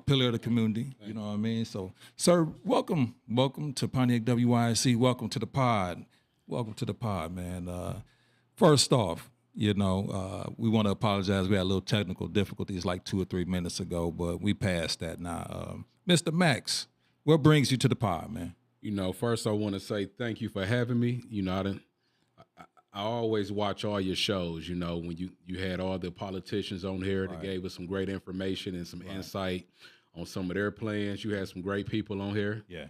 pillar of the community. You know what I mean? So, sir, welcome to Pontiac WYAC. Welcome to the pod. Welcome to the pod, man. First off, we want to apologize. We had a little technical difficulties like 2 or 3 minutes ago, but we passed that now. Mr. Max, what brings you to the pod, man? First I want to say thank you for having me. I always watch all your shows, when you had all the politicians on here that gave us some great information and some insight on some of their plans. You had some great people on here. Yeah.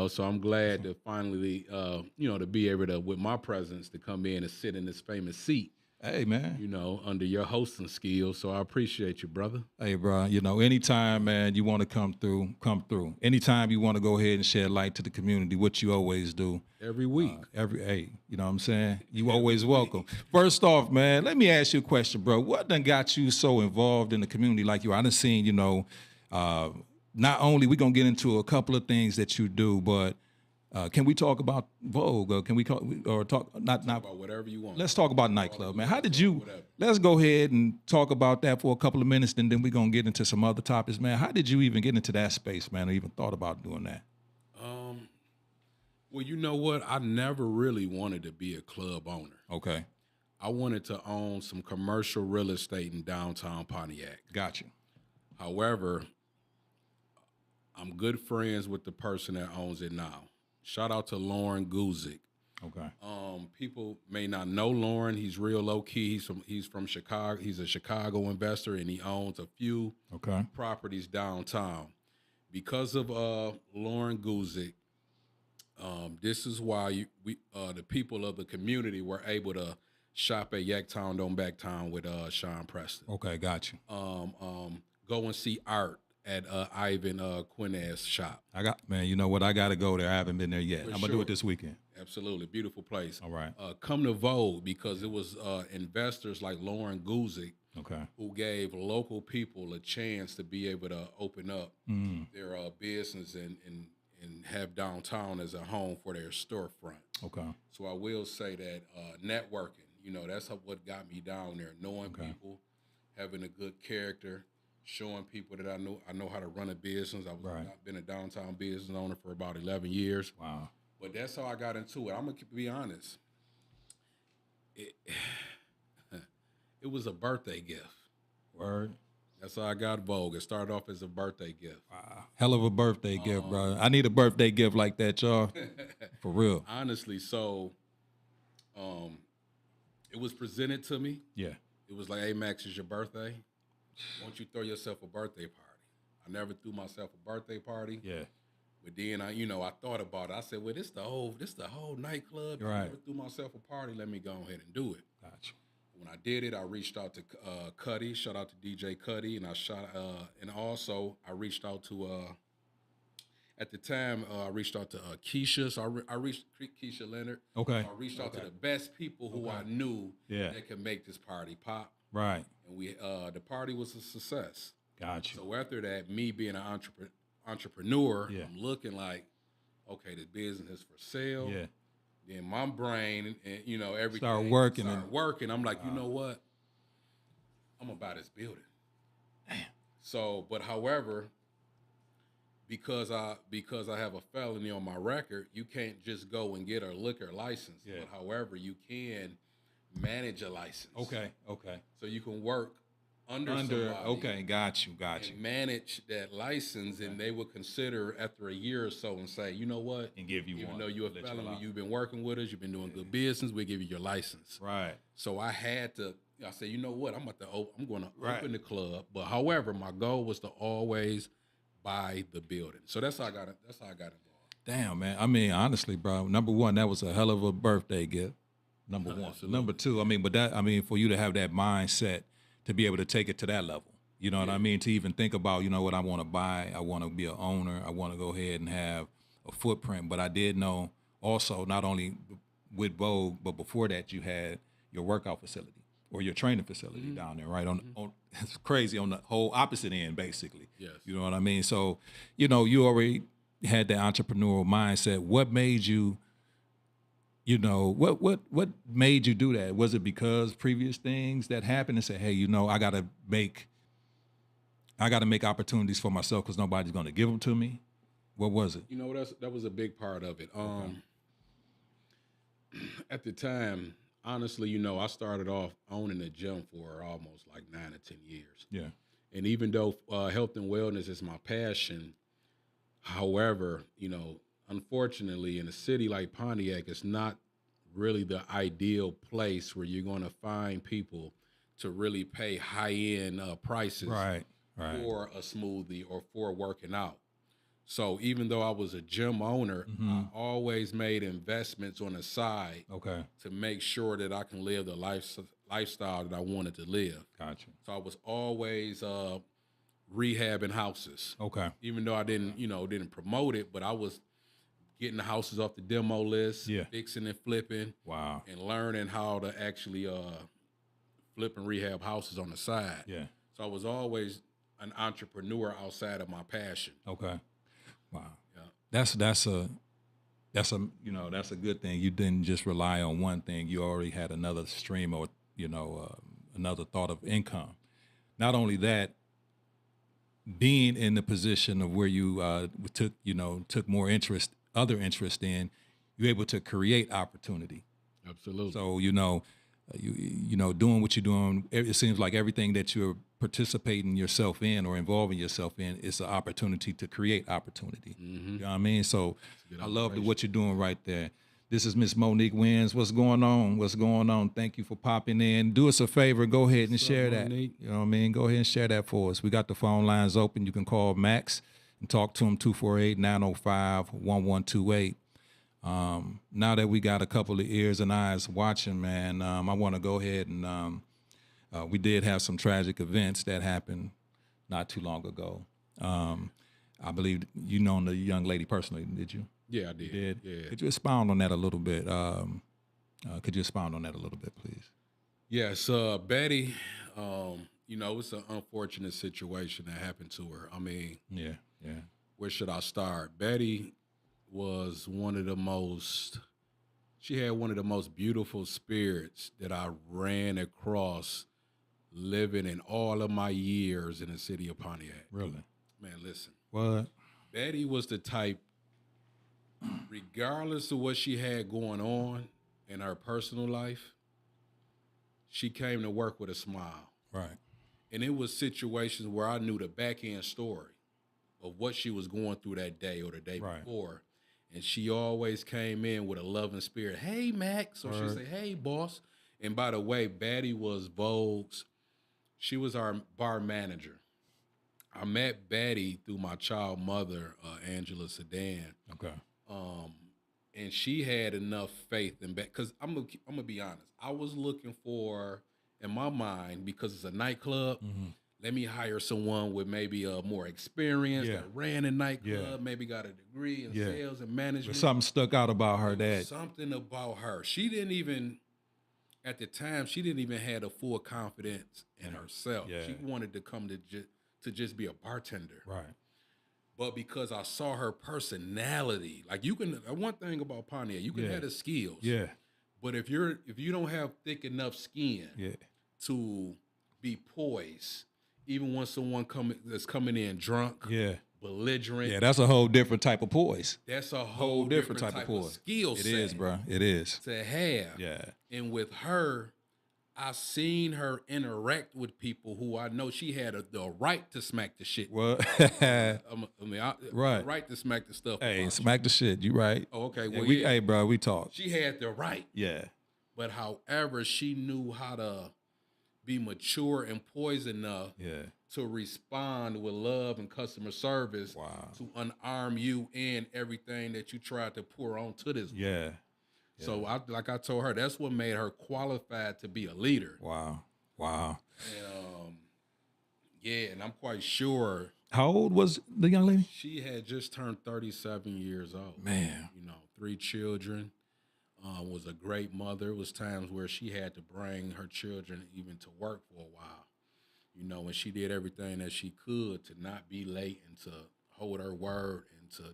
So I'm glad to finally, to be able to, with my presence, to come in and sit in this famous seat. Hey, man. Under your hosting skills. So I appreciate you, brother. Hey, bro. Anytime, man, you want to come through, come through. Anytime you want to go ahead and shed light to the community, what you always do. Every week. You know what I'm saying? You always welcome. First off, man, let me ask you a question, bro. What done got you so involved in the community like you? I done seen, not only we going to get into a couple of things that you do, but can we talk about Vogue? Or can we talk about whatever you want? Let's talk about nightclub, man. How did you? Let's go ahead and talk about that for a couple of minutes, and then we're gonna get into some other topics, man. How did you even get into that space, man, or even thought about doing that? Well, you know what? I never really wanted to be a club owner. Okay. I wanted to own some commercial real estate in downtown Pontiac. Got you. However, I'm good friends with the person that owns it now. Shout out to Lauren Guzik. Okay. People may not know Lauren. He's real low key. He's from Chicago. He's a Chicago investor, and he owns a few properties downtown. Because of Lauren Guzik, this is why the people of the community were able to shop at Yaktown Don't Backtown with Sean Preston. Okay, got you. Go and see art at Ivan Quinez's shop. You know what? I got to go there. I haven't been there yet. I'm going to do it this weekend. Absolutely. Beautiful place. All right. Come to Vogue, because it was investors like Lauren Guzik who gave local people a chance to be able to open up their business and have downtown as a home for their storefront. Okay. So I will say that networking, that's what got me down there, knowing people, having a good character, showing people that I know how to run a business. I've been a downtown business owner for about 11 years. Wow. But that's how I got into it. I'm going to be honest. It was a birthday gift. Word. That's how I got Vogue. It started off as a birthday gift. Wow. Hell of a birthday gift, bro. I need a birthday gift like that, y'all. For real. Honestly, so it was presented to me. Yeah. It was like, hey, Max, it's your birthday. Why don't you throw yourself a birthday party? I never threw myself a birthday party. Yeah. But then I thought about it. I said, well, this the whole nightclub. Right. I never threw myself a party. Let me go ahead and do it. Gotcha. When I did it, I reached out to Cuddy. Shout out to DJ Cuddy, and I reached out to at the time I reached out to Keisha. So I reached Keisha Leonard. Okay. So I reached out to the best people who I knew that could make this party pop. Right. And the party was a success. Gotcha. So after that, me being an entrepreneur, I'm looking like, okay, the business is for sale. Yeah. Then my brain and everything started working. I'm like, you know what? I'm gonna buy this building. Damn. So, but however, because I have a felony on my record, you can't just go and get a liquor license. Yeah. But however, you can manage a license. Okay. So you can work under somebody. Okay, got you. And manage that license, and they would consider after a year or so and say, you know what? And give you Even one. though you're a felon, you've been working with us, you've been doing good business, we give you your license. Right. So I said, you know what? I'm going to open the club. But however, my goal was to always buy the building. So that's how I got involved. Damn, man. I mean, honestly, bro, number one, that was a hell of a birthday gift. Number one. Absolutely. Number two, for you to have that mindset to be able to take it to that level. You know what I mean? To even think about, what I want to buy. I want to be an owner. I want to go ahead and have a footprint. But I did know also, not only with Vogue, but before that, you had your workout facility or your training facility down there, right? On it's crazy, on the whole opposite end, basically. Yes. You know what I mean? So, you already had that entrepreneurial mindset. What made you, what made you do that? Was it because previous things that happened and say, hey, I got to make I got to make opportunities for myself because nobody's going to give them to me. What was it? You know, that was a big part of it. At the time, honestly, you know, I started off owning a gym for almost like 9 or 10 years. Yeah. And even though health and wellness is my passion, however, you know, unfortunately, in a city like Pontiac, it's not really the ideal place where you're going to find people to really pay high-end prices Right. for a smoothie or for working out. So even though I was a gym owner, I always made investments on the side to make sure that I can live the lifestyle that I wanted to live. Gotcha. So I was always rehabbing houses. Okay. Even though I didn't promote it, but I was getting the houses off the demo list, fixing and flipping. Wow. And learning how to actually flip and rehab houses on the side. Yeah. So I was always an entrepreneur outside of my passion. Okay. Wow. Yeah. That's a that's a good thing. You didn't just rely on one thing. You already had another stream or another thought of income. Not only that, being in the position of where you took more other interest in, you're able to create opportunity. Absolutely. So doing what you're doing, it seems like everything that you're participating yourself in or involving yourself in is an opportunity to create opportunity. Mm-hmm. You know what I mean? So I love what you're doing right there. This is Miss Monique Wins. What's going on? What's going on? Thank you for popping in. Do us a favor. Go ahead and share that. Monique? You know what I mean? Go ahead and share that for us. We got the phone lines open. You can call Max and talk to him, 248-905-1128. Now that we got a couple of ears and eyes watching, man, I want to go ahead and we did have some tragic events that happened not too long ago. I believe you know the young lady personally, did you? Yeah, I did. You did? Yeah. Could you expound on that a little bit? Please? Yes, Betty, it's an unfortunate situation that happened to her. I mean, yeah. Where should I start? Betty was she had one of the most beautiful spirits that I ran across living in all of my years in the city of Pontiac. Really? Man, listen. What? Betty was the type, regardless of what she had going on in her personal life, she came to work with a smile. Right. And it was situations where I knew the back end story of what she was going through that day or the day before. And she always came in with a loving spirit. Hey, Max. Or she'd say, hey, boss. And by the way, Betty was Vogue's. She was our bar manager. I met Betty through my child mother, Angela Sedan. Okay. And she had enough faith in Betty. Because I'm gonna be honest. I was looking for, in my mind, because it's a nightclub, let me hire someone with maybe more experience that ran a nightclub, maybe got a degree in sales and management. But something stuck out about her Something about her. She didn't even, at the time, she didn't even have a full confidence in herself. Yeah. She wanted to come to just be a bartender. Right. But because I saw her personality, like one thing about Pontiac, you can have the skills. Yeah. But if you don't have thick enough skin to be poised, even when someone that's coming in drunk, belligerent. That's a whole different type of poise. That's a whole different type of poise. Skill set. It is, bro. It is. To have. Yeah. And with her, I seen her interact with people who I know she had the right to smack the shit. What? Right to smack the stuff. Hey, smack the shit. You right. Oh, okay. Well, hey, bro, we talk. She had the right. Yeah. But however, she knew how to be mature and poised enough to respond with love and customer service to unarm you and everything that you tried to pour onto this. Yeah. So I told her, that's what made her qualified to be a leader. Wow. And, and I'm quite sure. How old was the young lady? She had just turned 37 years old. Man. 3 children. Was a great mother. It was times where she had to bring her children even to work for a while. And she did everything that she could to not be late and to hold her word and to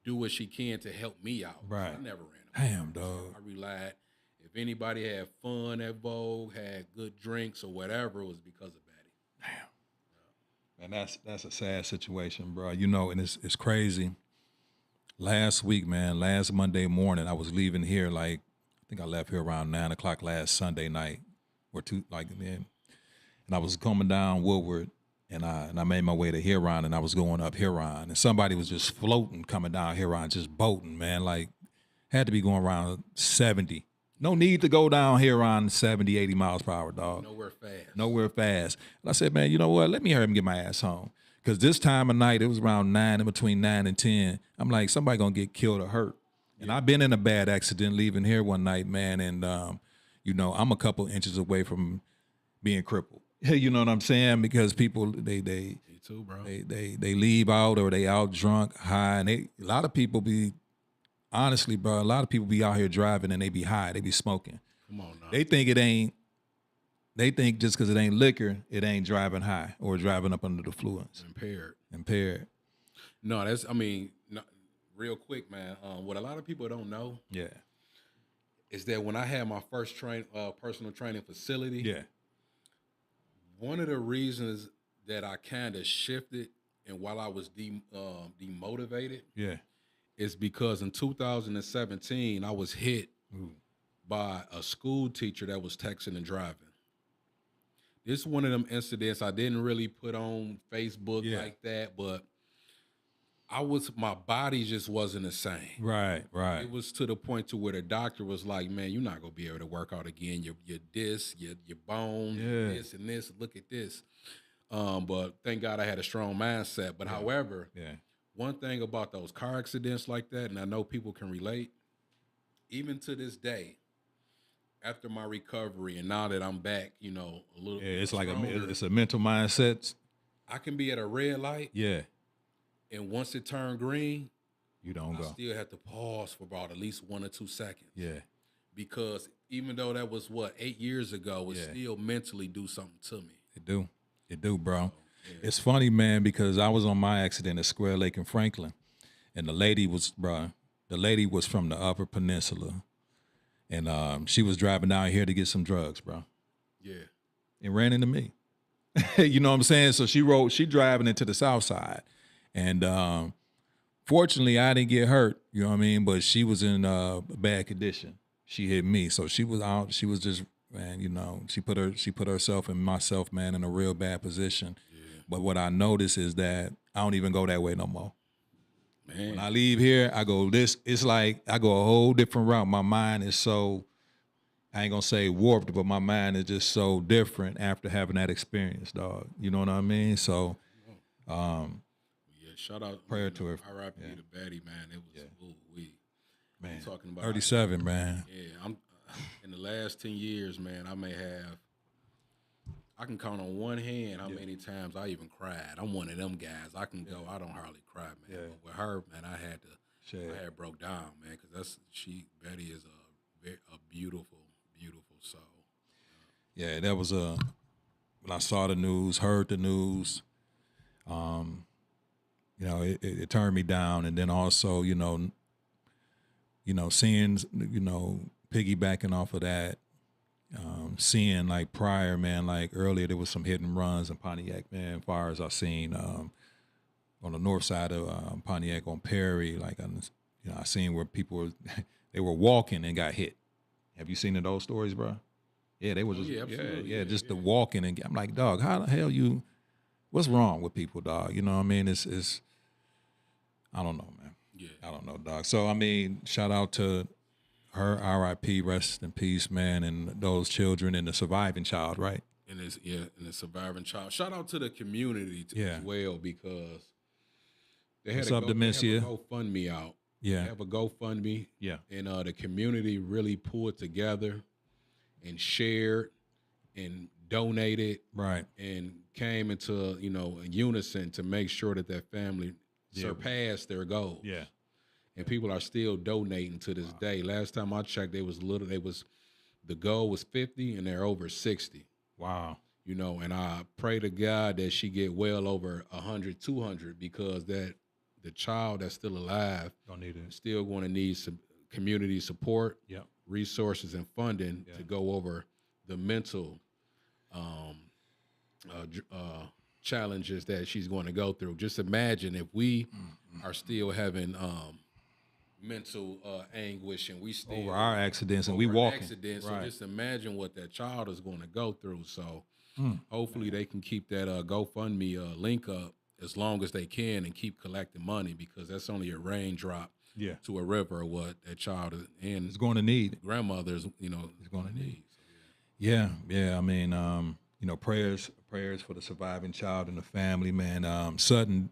do what she can to help me out. Right. I never ran. Damn, dog. I relied. If anybody had fun at Vogue, had good drinks or whatever, it was because of Betty. Damn. And that's a sad situation, bro. You know, and it's crazy. Last week, man, last Monday morning, I was leaving here I think I left here around 9:00 last Sunday night, or two, then. And I was coming down Woodward, and I made my way to Huron, and I was going up Huron, and somebody was just floating coming down Huron, just boating, man. Had to be going around 70. No need to go down Huron 70, 80 miles per hour, dog. Nowhere fast. And I said, man, you know what? Let me hurry and get my ass home. Because this time of night, it was around 9, in between 9 and 10. I'm like, somebody going to get killed or hurt. Yeah. And I've been in a bad accident leaving here one night, man. And, you know, I'm a couple inches away from being crippled. You know what I'm saying? Because people, Me too, bro. They leave out, or they out drunk, high. And a lot of people be, honestly, bro, a lot of people be out here driving and they be high. They be smoking. Come on now. They think just because it ain't liquor, it ain't driving high or driving up under the influence. Impaired. No, real quick, man. What a lot of people don't know is that when I had my first personal training facility, one of the reasons that I kind of shifted and while I was demotivated is because in 2017, I was hit by a school teacher that was texting and driving. This is one of them incidents I didn't really put on Facebook like that, but my body just wasn't the same. Right. It was to the point to where the doctor was like, man, you're not going to be able to work out again. Your disc, your bone, this and this, look at this. But thank God I had a strong mindset. But however, one thing about those car accidents like that, and I know people can relate, even to this day, after my recovery and now that I'm back, you know, a little bit it's stronger, it's a mental mindset. I can be at a red light. And once it turned green, you don't go. I still have to pause for about at least 1 or 2 seconds. Because even though that was 8 years ago, it still mentally do something to me. It do, bro. It's funny, man, because I was on my accident at Square Lake in Franklin, and the lady was from the Upper Peninsula, and she was driving down here to get some drugs, bro. And ran into me. You know what I'm saying? So she driving into the South Side, and fortunately I didn't get hurt. You know what I mean? But she was in bad condition. She hit me, so she was out. She was just, man, you know, she put herself and myself, man, in a real bad position. But what I notice is that I don't even go that way no more. Man. When I leave here, I go it's like I go a whole different route. My mind is so, I ain't gonna say warped, but my mind is just so different after having that experience, dog. You know what I mean? So, shout out, prayer to her. R.I.P. to Betty, man. It was man, talking about 37, man. I'm in the last 10 years, man. I can count on one hand how many times I even cried. I'm one of them guys. I can go. I don't hardly cry, man. But with her, man, I had broke down, man, because Betty is a beautiful, beautiful soul. Yeah, that was when I saw the news, heard the news. You know, it turned me down, and then also, you know, seeing, you know, piggybacking off of that. Seeing like prior, man, like earlier there was some hit and runs in Pontiac, man, as far as I seen on the north side of Pontiac on Perry, like, you know, I seen where people they were walking and got hit. Have you seen those stories, bro? Yeah, they were just just the walking, and I'm like, dog, how the hell what's wrong with people, dog? You know what I mean? It's I don't know, man. I don't know, dog. So I mean, shout out to her, R.I.P., rest in peace, man, and those children and the surviving child, right? And the surviving child. Shout out to the community as well, because they had a GoFundMe out. They have a GoFundMe. And the community really pulled together and shared and donated. Right. And came into, you know, unison to make sure that family surpassed their goals. And people are still donating to this day. Last time I checked, the goal was 50 and they're over 60. Wow. You know, and I pray to God that she get well over 100, 200, because the child that's still alive is still going to need some community support, resources, and funding to go over the mental challenges that she's going to go through. Just imagine if we are still having mental anguish and we still over our accidents and we walking. Accidents. So just imagine what that child is going to go through. So hopefully they can keep that GoFundMe link up as long as they can and keep collecting money, because that's only a raindrop to a river what that child is going to need. Grandmother's, is going to need. So, yeah. I mean, prayers for the surviving child and the family, man. Sudden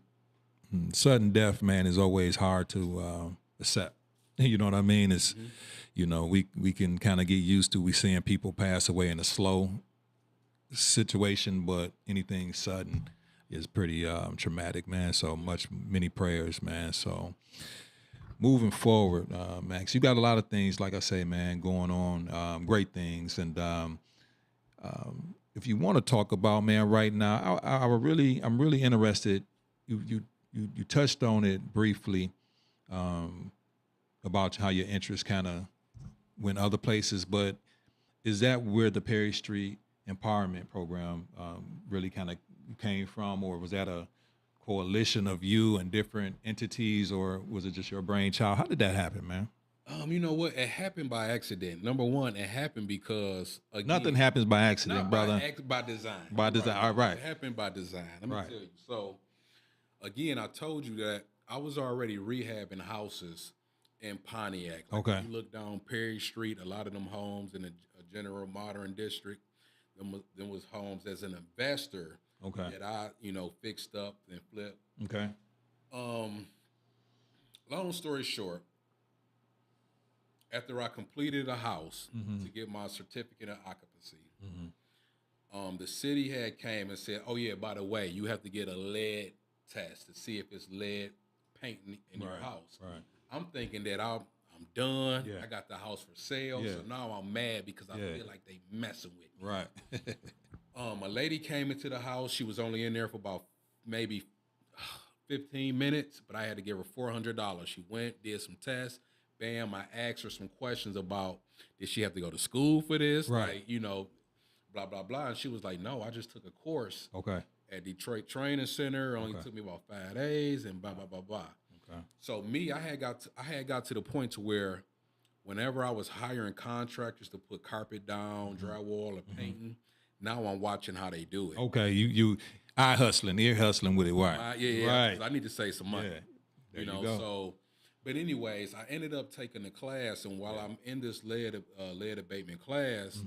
death, man, is always hard to accept. You know what I mean? It's, we can kind of get used to seeing people pass away in a slow situation, but anything sudden is pretty traumatic, man. So many prayers, man. So moving forward, Max, you got a lot of things, like I say, man, going on, great things. And if you want to talk about, man, right now, I'm really interested. You touched on it briefly about how your interest kind of went other places, but is that where the Perry Street Empowerment Program really kind of came from, or was that a coalition of you and different entities, or was it just your brainchild? How did that happen, man? You know what? It happened by accident. Number one, it happened because nothing happens by accident, brother. By design. By design. All right. It happened by design. Let me tell you. So, again, I told you that I was already rehabbing houses in Pontiac. Okay. You look down Perry Street, a lot of them homes in a general modern district. Them was homes as an investor. Okay. That I, fixed up and flipped. Okay. Long story short, after I completed a house to get my certificate of occupancy, the city had came and said, "Oh yeah, by the way, you have to get a lead test to see if it's lead paint in your house." Right. I'm thinking that I'm done. Yeah. I got the house for sale, so now I'm mad because I feel like they messing with me. Right. A lady came into the house. She was only in there for about maybe 15 minutes, but I had to give her $400. She went, did some tests. Bam, I asked her some questions about, did she have to go to school for this? Right. Like, blah, blah, blah. And she was like, no, I just took a course at Detroit Training Center. It only took me about 5 days and blah, blah, blah, blah. Okay. So me, I had got to the point to where whenever I was hiring contractors to put carpet down, drywall, or painting, now I'm watching how they do it. Okay, you ear hustling with it, right? Right. I need to save some money. Yeah. There you go. So, but anyways, I ended up taking the class, and while I'm in this lead abatement class,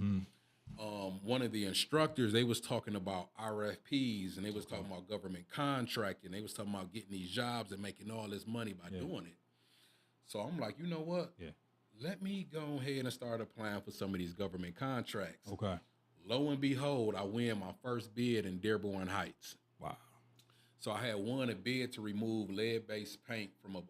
one of the instructors, they was talking about RFPs, and they was talking about government contracting. They was talking about getting these jobs and making all this money by doing it. So I'm like, you know what? Yeah. Let me go ahead and start applying for some of these government contracts. Okay. Lo and behold, I win my first bid in Dearborn Heights. Wow. So I had won a bid to remove lead-based paint from a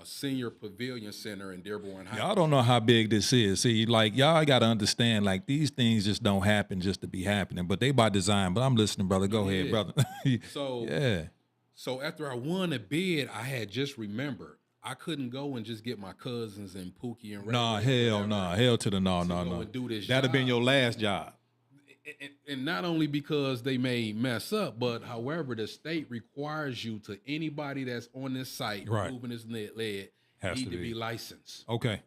senior pavilion center in Dearborn Heights. Y'all don't know how big this is. See, like, y'all got to understand, like, these things just don't happen just to be happening, but they by design. But I'm listening, brother. Go ahead, brother. So after I won a bid, I had just remembered I couldn't go and just get my cousins and Pookie and Ray. Hell to the no. That'd have been your last job. And not only because they may mess up, but however, the state requires you to anybody that's on this site moving this lead need to be licensed. Okay.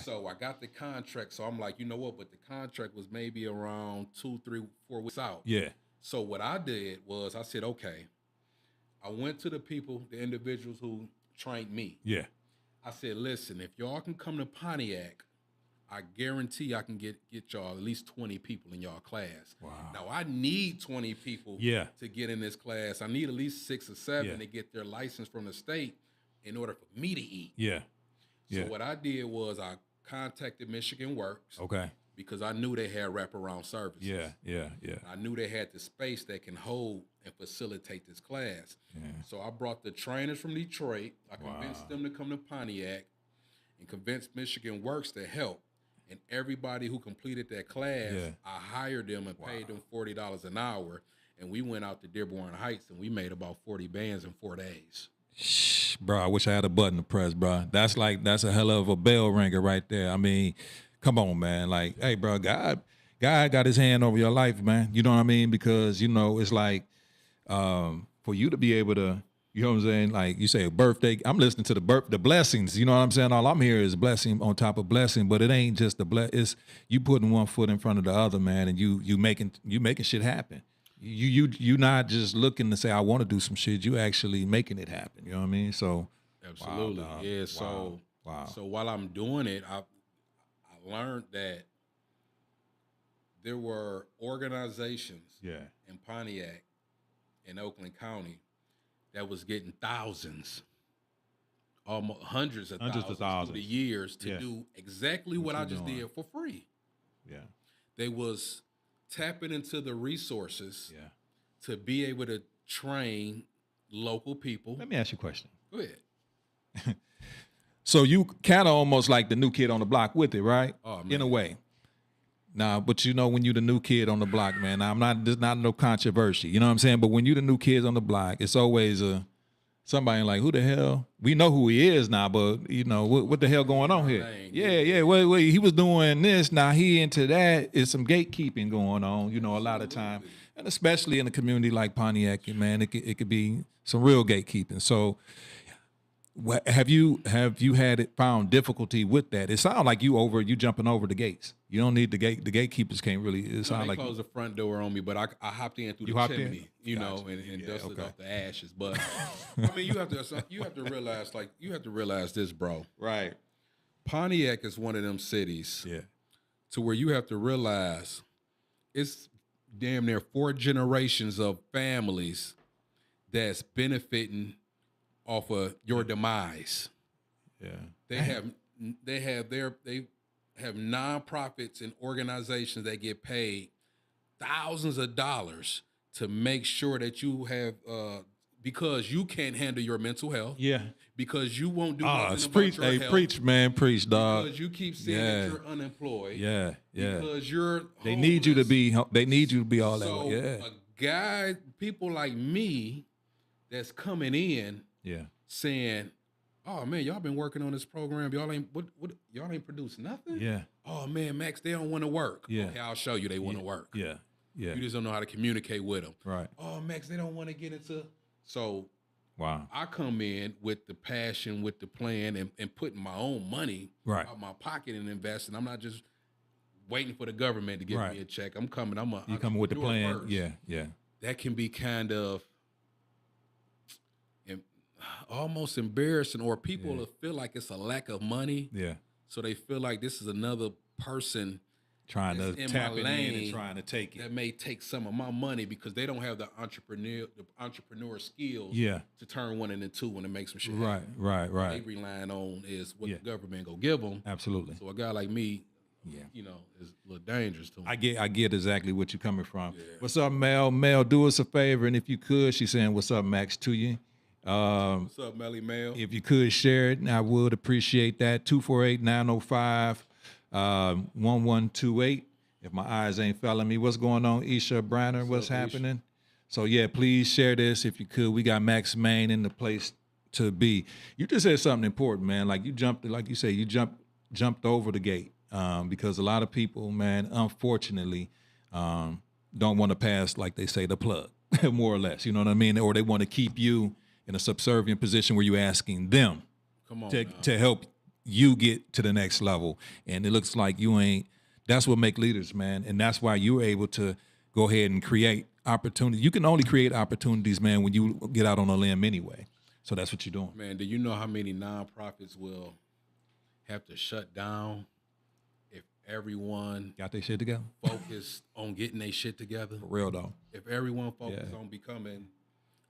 So I got the contract. So I'm like, you know what? But the contract was maybe around 2, 3, 4 weeks out. Yeah. So what I did was I said, okay. I went to the individuals who trained me. Yeah. I said, listen, if y'all can come to Pontiac, I guarantee I can get y'all at least 20 people in y'all class. Wow. Now, I need 20 people to get in this class. I need at least 6 or 7 to get their license from the state in order for me to eat. Yeah. So what I did was I contacted Michigan Works. Okay. Because I knew they had wraparound services. Yeah. I knew they had the space that can hold and facilitate this class. Yeah. So I brought the trainers from Detroit. I convinced them to come to Pontiac and convinced Michigan Works to help. And everybody who completed that class, I hired them and paid them $40 an hour. And we went out to Dearborn Heights and we made about 40 bands in 4 days. Bro, I wish I had a button to press, bro. That's a hell of a bell ringer right there. I mean, come on, man. Like, hey, bro, God got his hand over your life, man. You know what I mean? Because, it's like, for you to be able to, you know what I'm saying? Like you say a birthday, I'm listening to the blessings, you know what I'm saying? All I'm hearing is blessing on top of blessing, but it ain't just it's you putting one foot in front of the other, man, and you making shit happen. You not just looking to say I want to do some shit, you actually making it happen, you know what I mean? So absolutely. wow, Yeah, so wow. So while I'm doing it, I learned that there were organizations in Pontiac in Oakland County that was getting thousands, almost hundreds of thousands through the years to do exactly what I just did for free. Yeah. They was tapping into the resources to be able to train local people. Let me ask you a question. Go ahead. So you kind of almost like the new kid on the block with it, right? Oh, man. In a way. Nah, but you know when you the new kid on the block, man, there's not no controversy. You know what I'm saying? But when you the new kids on the block, it's always somebody like, who the hell? We know who he is now, but you know what the hell going on here? Yeah. Wait, he was doing this. Now he into that. It's some gatekeeping going on. You know, a lot of time, and especially in a community like Pontiac, man, it could be some real gatekeeping. So. Have you found difficulty with that? It sounds like you jumping over the gates. You don't need the gatekeepers can't really. It sounds like closed the front door on me, but I hopped in through the chimney, and dusted off the ashes. But I mean, you have to realize this, bro. Right. Pontiac is one of them cities, to where you have to realize it's damn near 4 generations of families that's benefiting off of your demise. Yeah. They have nonprofits and organizations that get paid thousands of dollars to make sure that you have because you can't handle your mental health. Yeah. Because you won't do nothing preach, about your health. Preach, man, preach, dog. Because you keep saying that you're unemployed. Yeah. Because you're They need you to be all that way. Yeah. A guy, people like me that's coming in saying, oh man, y'all been working on this program. Y'all ain't produced nothing? Yeah. Oh man, Max, they don't want to work. Yeah. Okay, I'll show you they want to work. Yeah. Yeah. You just don't know how to communicate with them. Right. Oh, Max, they don't want to get into. So wow. I come in with the passion, with the plan, and putting my own money out of my pocket and investing. I'm not just waiting for the government to give me a check. I'm coming. You coming with the plan? First. Yeah. That can be kind of almost embarrassing, or people will feel like it's a lack of money. Yeah. So they feel like this is another person trying to tap in and trying to take it. That may take some of my money because they don't have the entrepreneur skills to turn one into two when it makes some shit happen. Right. What they relying on is what the government go give them. Absolutely. So a guy like me, you know, is a little dangerous to him. I get exactly what you're coming from. Yeah. What's up, Mel? Mel, do us a favor, and if you could, she's saying, what's up, Max, to you. What's up, Melly Mel? If you could share it, I would appreciate that. 248-905-1128. If my eyes ain't failing me, what's going on, Isha Branner? What's happening? Isha? So yeah, please share this if you could. We got Max Maine in the place to be. You just said something important, man. Like you jumped over the gate because a lot of people, man, unfortunately, don't want to pass, like they say, the plug, more or less. You know what I mean? Or they want to keep you in a subservient position where you're asking them to help you get to the next level. And it looks like you ain't. That's what make leaders, man. And that's why you're able to go ahead and create opportunities. You can only create opportunities, man, when you get out on a limb anyway. So that's what you're doing. Man, do you know how many nonprofits will have to shut down if everyone got their shit together? Focused on getting their shit together? For real, though. If everyone focused on becoming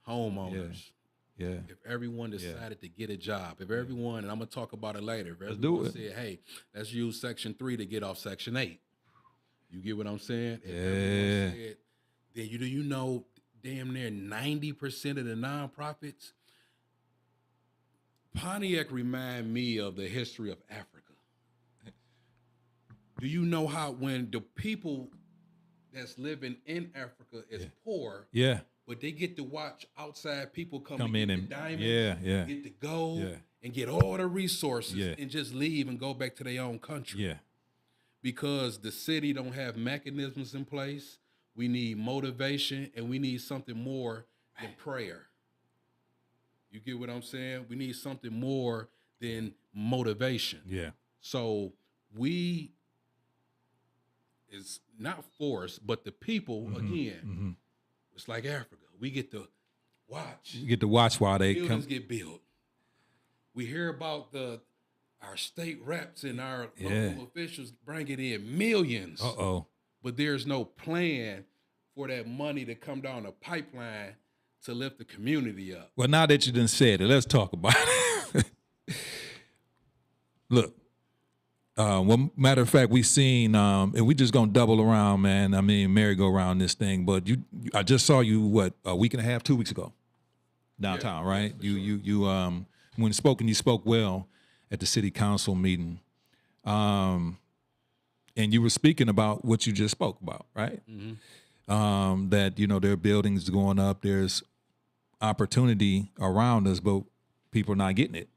homeowners. Yeah. If everyone decided to get a job, if everyone, and I'm gonna talk about it later, if everyone said, hey, let's use Section 3 to get off Section 8. You get what I'm saying? If everyone said, then do you know damn near 90% of the nonprofits? Pontiac remind me of the history of Africa. Do you know how when the people that's living in Africa is poor? Yeah. But they get to watch outside people come in and diamonds, get the gold, and get all the resources, and just leave and go back to their own country. Yeah. Because the city don't have mechanisms in place. We need motivation, and we need something more than prayer. You get what I'm saying? We need something more than motivation. Yeah. So it's not forced, but the people, again, it's like Africa. We get to watch. You get to watch while they buildings get built. We hear about our state reps and our local officials bringing in millions. But there's no plan for that money to come down the pipeline to lift the community up. Well, now that you done said it, let's talk about it. Look, well, matter of fact, we seen, and we just gonna double around, man. I mean, merry-go-round this thing. But I just saw you a week and a half, 2 weeks ago, downtown, right? You when spoken, you spoke well at the city council meeting, and you were speaking about what you just spoke about, right? That there are buildings going up, there's opportunity around us, but people are not getting it.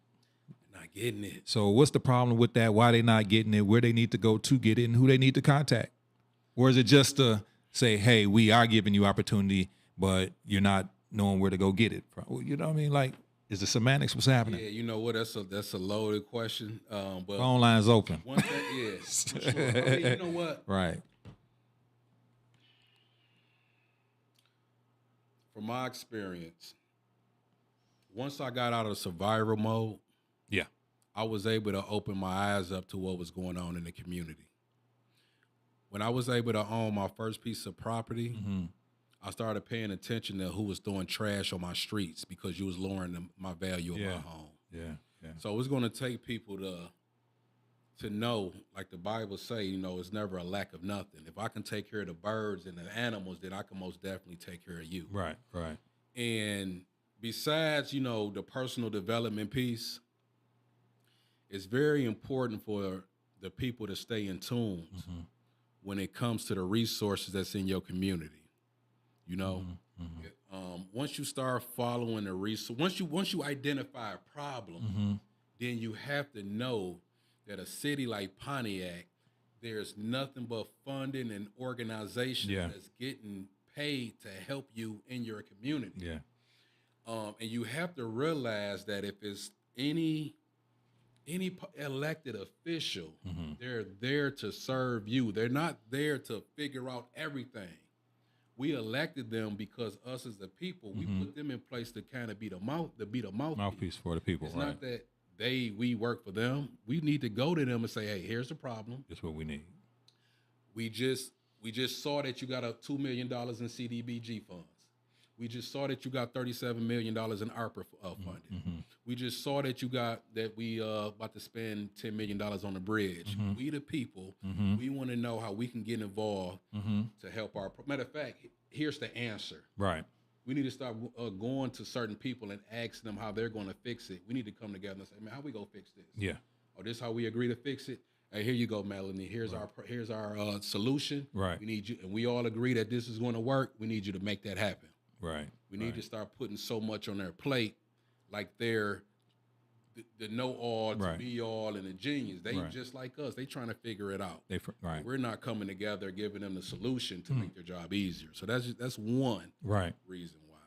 Getting it. So what's the problem with that? Why they not getting it? Where they need to go to get it, and who they need to contact? Or is it just to say, hey, we are giving you opportunity, but you're not knowing where to go get it from? You know what I mean? Like, is the semantics what's happening? Yeah, you know what? That's a loaded question. But phone line's open. One thing, for sure. I mean, you know what? Right. From my experience, once I got out of survival mode, I was able to open my eyes up to what was going on in the community. When I was able to own my first piece of property, I started paying attention to who was throwing trash on my streets because you was lowering my value of my home. Yeah. So it's going to take people to know, like the Bible say, it's never a lack of nothing. If I can take care of the birds and the animals, then I can most definitely take care of you. Right. And besides, the personal development piece, it's very important for the people to stay in tune when it comes to the resources that's in your community. Once you start following the resource, once you identify a problem, then you have to know that a city like Pontiac, there's nothing but funding and organization that's getting paid to help you in your community. Yeah. And you have to realize that if it's any elected official, they're there to serve you. They're not there to figure out everything. We elected them because us as the people, we put them in place to kind of be the mouthpiece for the people. It's not that we work for them. We need to go to them and say, hey, here's the problem. That's what we need. We just saw that you got $2 million in CDBG funds. We just saw that you got $37 million in ARPA funding. We just saw that we about to spend $10 million on the bridge. We the people, we want to know how we can get involved to help our. Matter of fact, here's the answer. Right. We need to start going to certain people and asking them how they're going to fix it. We need to come together and say, man, how we gonna fix this? Yeah. Or this how we agree to fix it? Hey, here you go, Melanie. Here's our solution. Right. We need you, and we all agree that this is going to work. We need you to make that happen. Right. We need to start putting so much on their plate, like they're the know-all, to be-all, and the genius. They just like us. They trying to figure it out. We're not coming together, giving them the solution to make their job easier. So that's one reason why.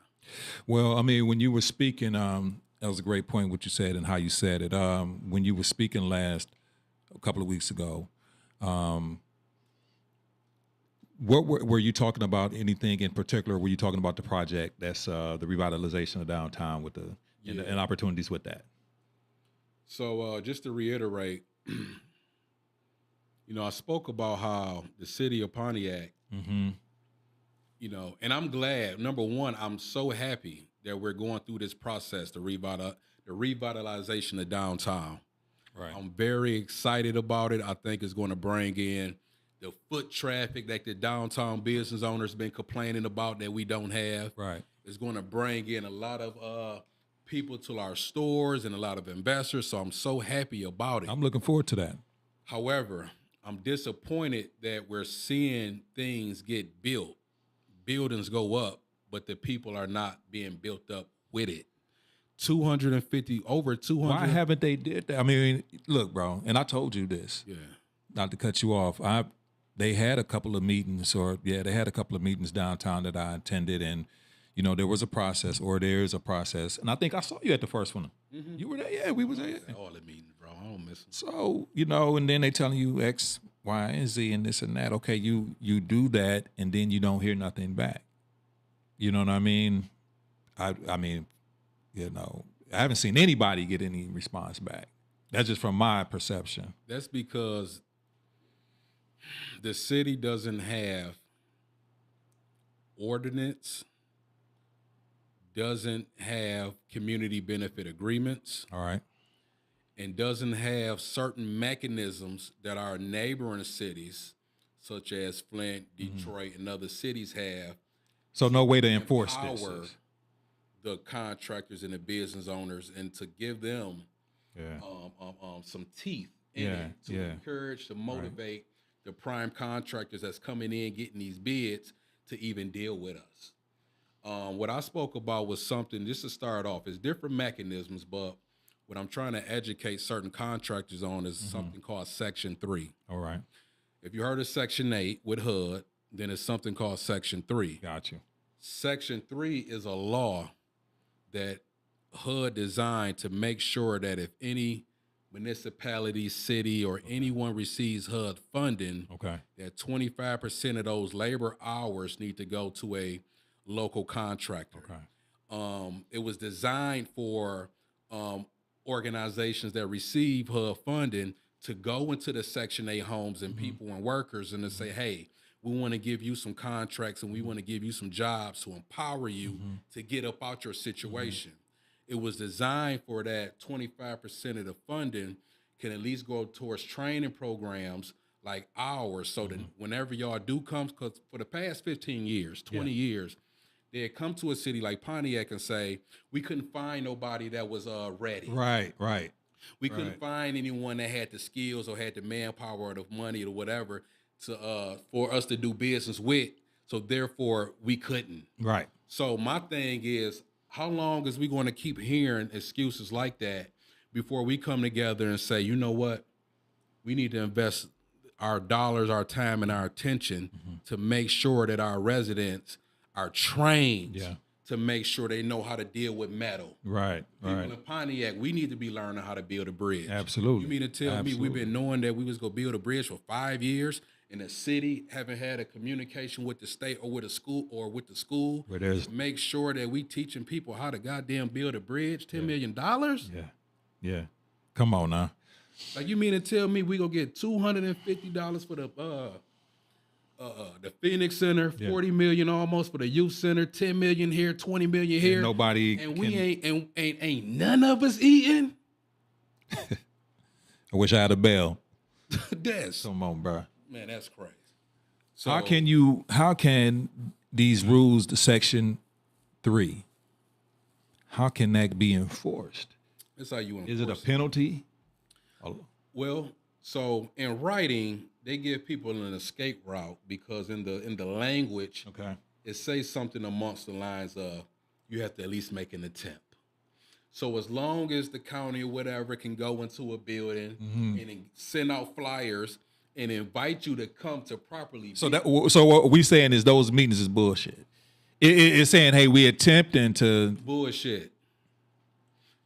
Well, I mean, when you were speaking, that was a great point what you said and how you said it. When you were speaking a couple of weeks ago, what were you talking about? Anything in particular? Were you talking about the project that's the revitalization of downtown with and opportunities with that? So just to reiterate, I spoke about how the city of Pontiac, and I'm glad. Number one, I'm so happy that we're going through this process, the revitalization of downtown. Right. I'm very excited about it. I think it's going to bring in the foot traffic that the downtown business owners been complaining about that we don't have. Right. It's going to bring in a lot of people to our stores and a lot of investors. So I'm so happy about it. I'm looking forward to that. However, I'm disappointed that we're seeing things get built, buildings go up, but the people are not being built up with it. 250, over 200. Why haven't they did that? I mean, look, bro, and I told you this. Yeah. Not to cut you off. They had a couple of meetings, they had a couple of meetings downtown that I attended, and you know, there was a process, or there is a process. And I think I saw you at the first one. Mm-hmm. You were there? Yeah, we was there. All the meetings, bro. I don't miss them. So, you know, and then they telling you X, Y, and Z and this and that. Okay, you do that, and then you don't hear nothing back. You know what I mean? I mean, you know, I haven't seen anybody get any response back. That's just from my perception. That's because the city doesn't have ordinance, doesn't have community benefit agreements. All right. And doesn't have certain mechanisms that our neighboring cities, such as Flint, Detroit, and other cities have. So no way to enforce this. The contractors and the business owners, and to give them some teeth in it to encourage, to motivate the prime contractors that's coming in, getting these bids, to even deal with us. What I spoke about was something, just to start off, is different mechanisms, but what I'm trying to educate certain contractors on is something called Section 3. All right. If you heard of Section 8 with HUD, then it's something called Section 3. Got you. Section 3 is a law that HUD designed to make sure that if any municipality, city, or anyone receives HUD funding, that 25% of those labor hours need to go to a local contractor. It was designed for organizations that receive HUD funding to go into the Section 8 homes and people and workers and to say, hey, we want to give you some contracts and we want to give you some jobs to empower you to get up out your situation. It was designed for that 25% of the funding can at least go towards training programs like ours, so that whenever y'all do come, because for the past 15 years, 20 years, they had come to a city like Pontiac and say, we couldn't find nobody that was ready. Right. We couldn't find anyone that had the skills or had the manpower or the money or whatever to for us to do business with. So therefore, we couldn't. Right. So my thing is, how long is we going to keep hearing excuses like that before we come together and say, you know what, we need to invest our dollars, our time, and our attention to make sure that our residents are trained to make sure they know how to deal with metal. People in Pontiac, we need to be learning how to build a bridge. Absolutely. You mean to tell me we've been knowing that we was going to build a bridge for 5 years and the city haven't had a communication with the state or with a school or with the school to make sure that we teaching people how to goddamn build a bridge, $10 million? Yeah. Come on now. Like, you mean to tell me we gonna get $250 for the Phoenix Center, $40 million almost for the youth center, $10 million here, $20 million here, and nobody, and we ain't none of us eating? I wish I had a bell. Come on, bro. Man, that's crazy. So how can these rules, the Section 3, how can that be enforced? That's how you enforce. Is it a penalty? Well, so in writing, they give people an escape route because in the language, it says something amongst the lines of you have to at least make an attempt. So as long as the county or whatever can go into a building and send out flyers and invite you to come to properly. So what we saying is those meetings is bullshit. It's saying, hey, we attempting to bullshit,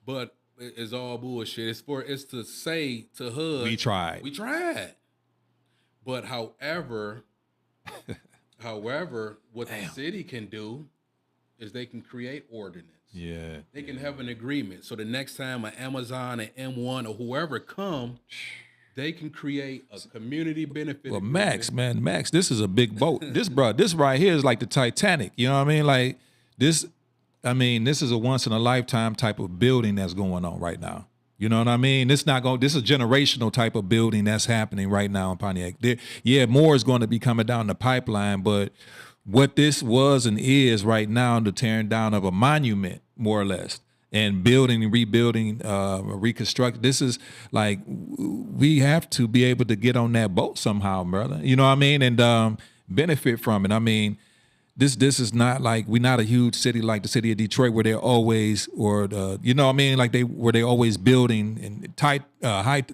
but it's all bullshit. It's to say to HUD, we tried. But however, what the city can do is they can create ordinance. They can have an agreement. So the next time an Amazon, an M1, or whoever come, they can create a community benefit. Well, Max, this is a big boat. This right here is like the Titanic. You know what I mean? Like this. I mean, this is a once in a lifetime type of building that's going on right now. You know what I mean? This is a generational type of building that's happening right now in Pontiac. More is going to be coming down the pipeline, but what this was and is right now, the tearing down of a monument, more or less, and building and rebuilding, reconstruct. This is like, we have to be able to get on that boat somehow, brother. You know what I mean? And benefit from it. I mean, This is not like, we're not a huge city like the city of Detroit where they're always, you know what I mean, like where they always building and tight, high,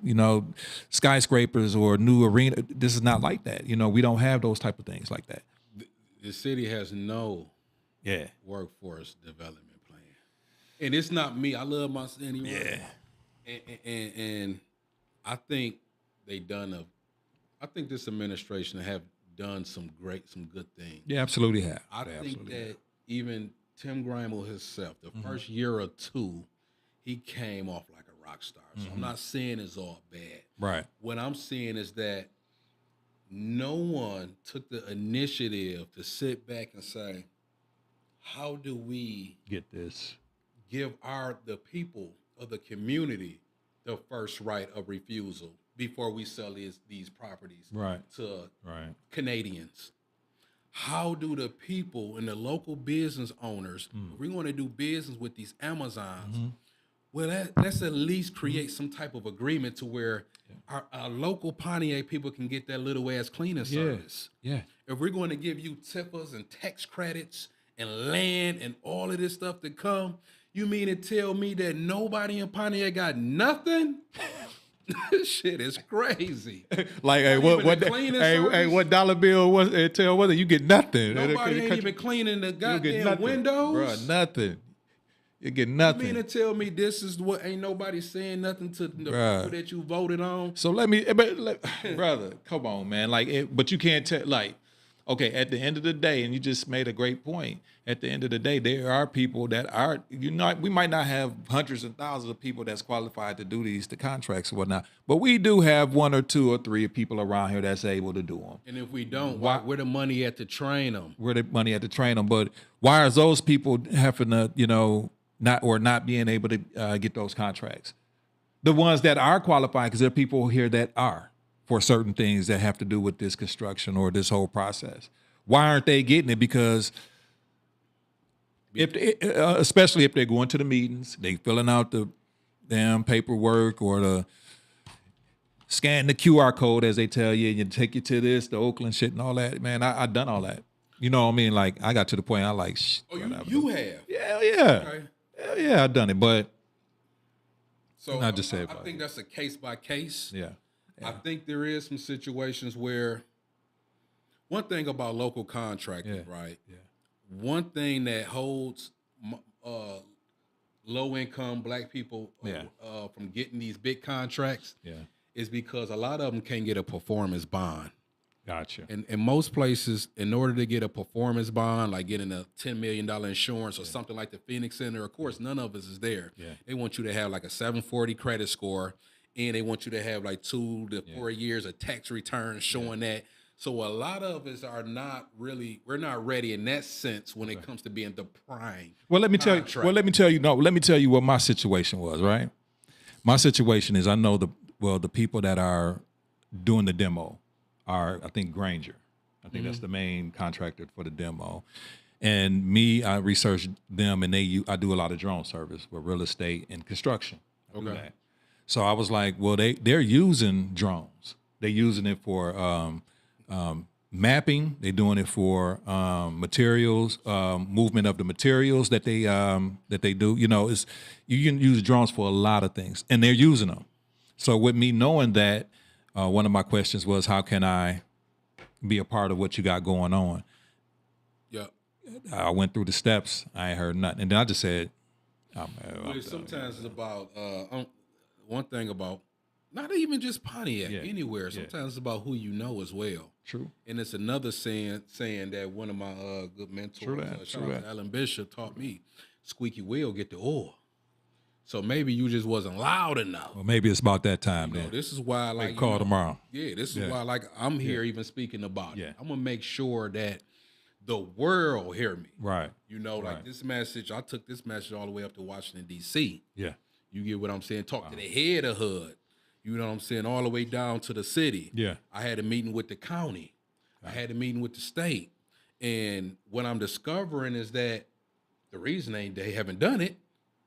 skyscrapers or new arena. This is not like that. You know, we don't have those type of things like that. The city has no workforce development plan. And it's not me. I love my city. And I think I think this administration have done some good things. Yeah, absolutely have. I think that even Tim Grimel himself, the first year or two, he came off like a rock star. So I'm not saying it's all bad. Right. What I'm saying is that no one took the initiative to sit back and say, how do we get this? Give the people of the community the first right of refusal before we sell these properties to Canadians. How do the people and the local business owners, if we want to do business with these Amazons, well, let's at least create some type of agreement to where our local Pontiac people can get that little ass cleaning service. Yeah. If we're going to give you tippers and tax credits and land and all of this stuff to come, you mean to tell me that nobody in Pontiac got nothing? This shit is crazy. Like, hey, what dollar bill was it? Tell whether you get nothing. Nobody ain't even cleaning the goddamn windows. Bro, nothing. You get nothing. You mean to tell me this is what ain't nobody saying nothing to the people that you voted on? So brother, come on, man. But you can't tell, okay, at the end of the day, and you just made a great point. At the end of the day, there are people that are, we might not have hundreds and thousands of people that's qualified to do the contracts or whatnot, but we do have one or two or three people around here that's able to do them. And if we don't, where the money at to train them? Where the money at to train them? But why are those people having to, not being able to get those contracts? The ones that are qualified, because there are people here that are for certain things that have to do with this construction or this whole process. Why aren't they getting it? Because especially if they're going to the meetings, they filling out the damn paperwork or the scan the QR code as they tell you, and you take you to this, the Oakland shit and all that. Man, I done all that. You know what I mean? Like, I got to the point I like, you have? Yeah. Okay. Yeah, I done it, but so I just said I think that's a case by case. Yeah. I think there is some situations where one thing about local contracting, right? Yeah. One thing that holds low-income Black people from getting these big contracts is because a lot of them can't get a performance bond. Gotcha. And in most places, in order to get a performance bond, like getting a $10 million insurance or something like the Phoenix Center, of course, none of us is there. Yeah. They want you to have like a 740 credit score, and they want you to have like 2 to 4 years of tax returns showing that. So a lot of us are not really, we're not ready in that sense when it comes to being the prime. Let me tell you what my situation was, right? My situation is, I know the people that are doing the demo are, I think, Granger. I think that's the main contractor for the demo. And I researched them, and I do a lot of drone service with real estate and construction. Okay. So I was like, well, they're using drones. They're using it for mapping. They're doing it for materials, movement of the materials that they do. You can use drones for a lot of things, and they're using them. So with me knowing that, one of my questions was, how can I be a part of what you got going on? Yeah. I went through the steps. I ain't heard nothing. And then I just said, sometimes it's about, one thing about, not even just Pontiac, anywhere. Sometimes it's about who you know as well. True. And it's another saying that one of my good mentors, shout out to Alan Bishop, taught me, squeaky wheel get the oil. So maybe you just wasn't loud enough. Well, maybe it's about that time then. This is why I call tomorrow. Yeah, this is why I'm here even speaking about it. I'm gonna make sure that the world hear me. Right. This message, I took this message all the way up to Washington, D.C. Yeah. You get what I'm saying? Talk to the head of HUD. You know what I'm saying? All the way down to the city. Yeah. I had a meeting with the county. I had a meeting with the state. And what I'm discovering is that the reason they haven't done it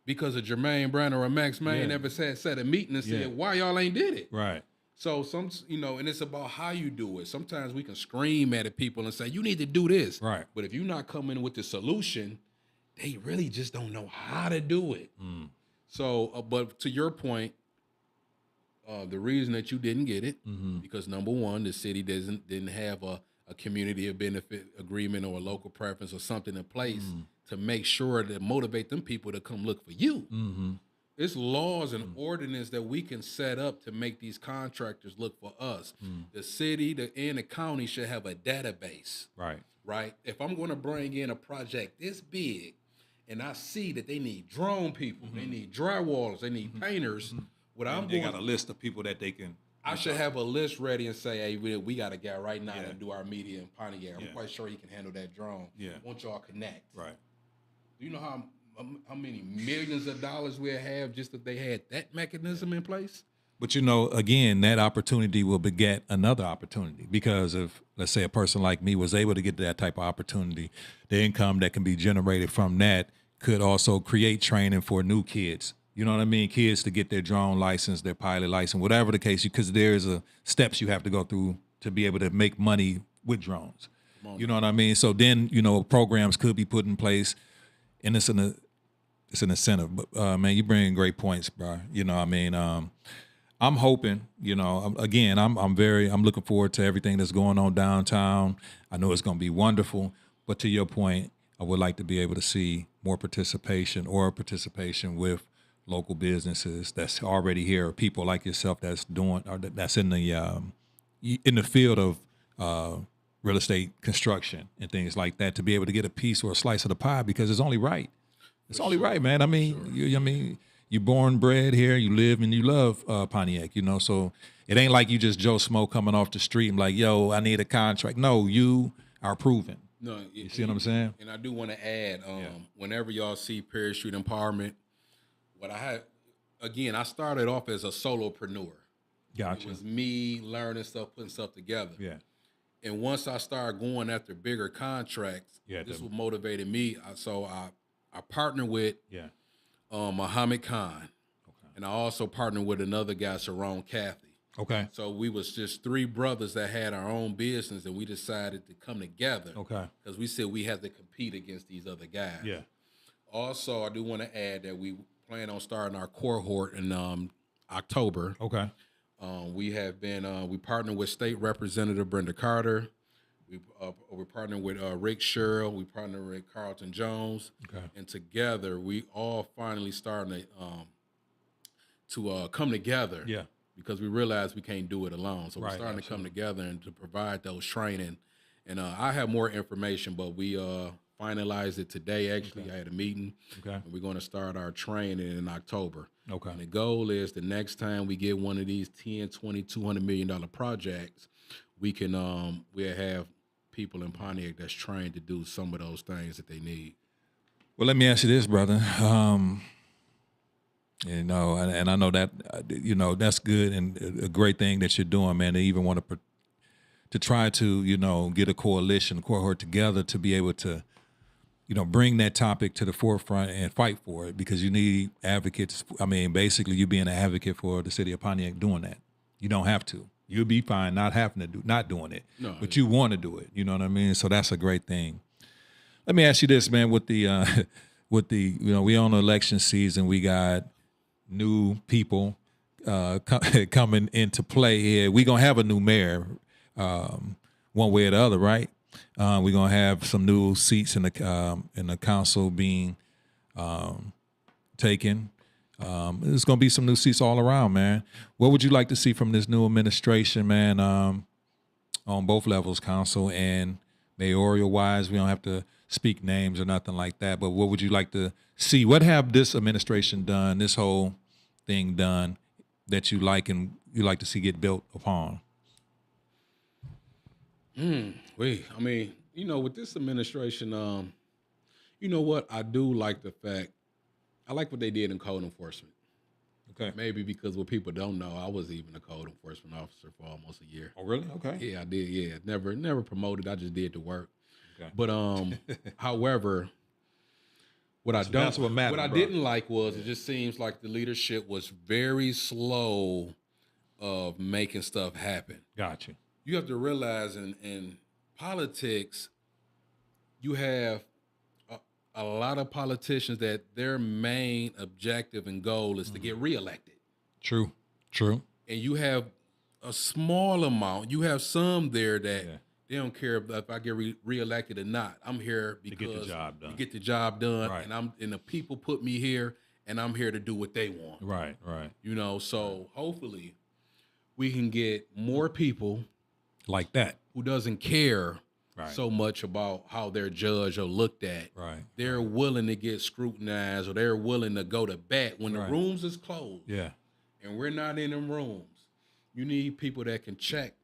because of Jermaine Brown or Max Maine never set a meeting and said, why y'all ain't did it? Right. So and it's about how you do it. Sometimes we can scream at people and say, you need to do this. Right. But if you're not coming with the solution, they really just don't know how to do it. So, but to your point, the reason that you didn't get it, because number one, the city didn't have a a community of benefit agreement or a local preference or something in place to make sure to motivate them people to come look for you. It's laws and ordinance that we can set up to make these contractors look for us. The city and the county should have a database. Right? If I'm going to bring in a project this big and I see that they need drone people, they need drywallers, they need painters, they got a list of people that they can. I should have a list ready and say, hey, we got a guy right now to do our media in Pontiac. I'm quite sure he can handle that drone. Want y'all connect. Right. Do you know how many millions of dollars we'll have just if they had that mechanism in place? But, you know, again, that opportunity will beget another opportunity because if, let's say, a person like me was able to get that type of opportunity, the income that can be generated from that could also create training for new kids. You know what I mean? Kids to get their drone license, their pilot license, whatever the case, because there's steps you have to go through to be able to make money with drones. You know what I mean? So then, you know, programs could be put in place, and it's an incentive. But, man, you bring great points, bro. You know what I mean? I'm hoping, you know, again, I'm looking forward to everything that's going on downtown. I know it's going to be wonderful, but to your point, I would like to be able to see more participation with local businesses that's already here, or people like yourself that's doing, or that's in the field of real estate construction and things like that, to be able to get a piece or a slice of the pie, because it's only right. It's only right, man. I mean, you're born, bred here, you live and you love Pontiac, you know, so it ain't like you just Joe Smo coming off the street and like, yo, I need a contract. No, you are proven. No, you see what I'm saying? And I do want to add, whenever y'all see Parachute Empowerment, I started off as a solopreneur. Gotcha. It was me learning stuff, putting stuff together. Yeah. And once I started going after bigger contracts, this what motivated me. So I partnered with Muhammad Khan. Okay. And I also partnered with another guy, Sharon Cathy. Okay. So we was just three brothers that had our own business, and we decided to come together. Okay. Because we said we had to compete against these other guys. Yeah. Also, I do want to add that we plan on starting our cohort in October. Okay. We have been we partnered with State Representative Brenda Carter. We're partnering with Rick Sherrill. We partnered with Carlton Jones. Okay. And together, we all finally starting to come together. Yeah. Because we realized we can't do it alone. So we're starting absolutely. to come together and to provide those training. And I have more information, but we finalized it today. Actually, I had a meeting. Okay. And we're going to start our training in October. Okay. And the goal is the next time we get one of these 10, 20, $200 million projects, we can we'll have people in Pontiac that's trained to do some of those things that they need. Well, let me ask you this, brother. You know, and I know that, you know, that's good and a great thing that you're doing, man. They even want to try to, you know, get a cohort together to be able to, you know, bring that topic to the forefront and fight for it, because you need advocates. I mean, basically, you being an advocate for the city of Pontiac doing that. You don't have to. You'll be fine not having to not doing it, but you want to do it. You know what I mean? So that's a great thing. Let me ask you this, man. With the you know, we on election season, we got new people coming into play here. We're gonna have a new mayor, one way or the other, right? We're gonna have some new seats in the council being taken. There's gonna be some new seats all around, man. What would you like to see from this new administration, man? On both levels, council and mayoral wise, we don't have to speak names or nothing like that. But what would you like to see? What have this administration done, this whole thing done, that you like and you like to see get built upon? I mean, you know, with this administration, you know what? I do like the fact, I like what they did in code enforcement. Okay. Maybe because what people don't know, I was even a code enforcement officer for almost a year. Oh, really? Okay. Yeah, I did. Yeah, never promoted. I just did the work. Okay. But however, what I didn't like was it just seems like the leadership was very slow of making stuff happen. Gotcha. You have to realize in politics, you have a lot of politicians that their main objective and goal is to get reelected. True. And you have a small amount. You have some there that They don't care if I get reelected or not. I'm here because to get the job done. To get the job done, Right. and the people put me here, and I'm here to do what they want. Right. So hopefully we can get more people like that who doesn't care right. so much about how they're judged or looked at. Right. They're willing to get scrutinized, or they're willing to go to bat when the Right. rooms is closed. Yeah. And we're not in them rooms. You need people that can check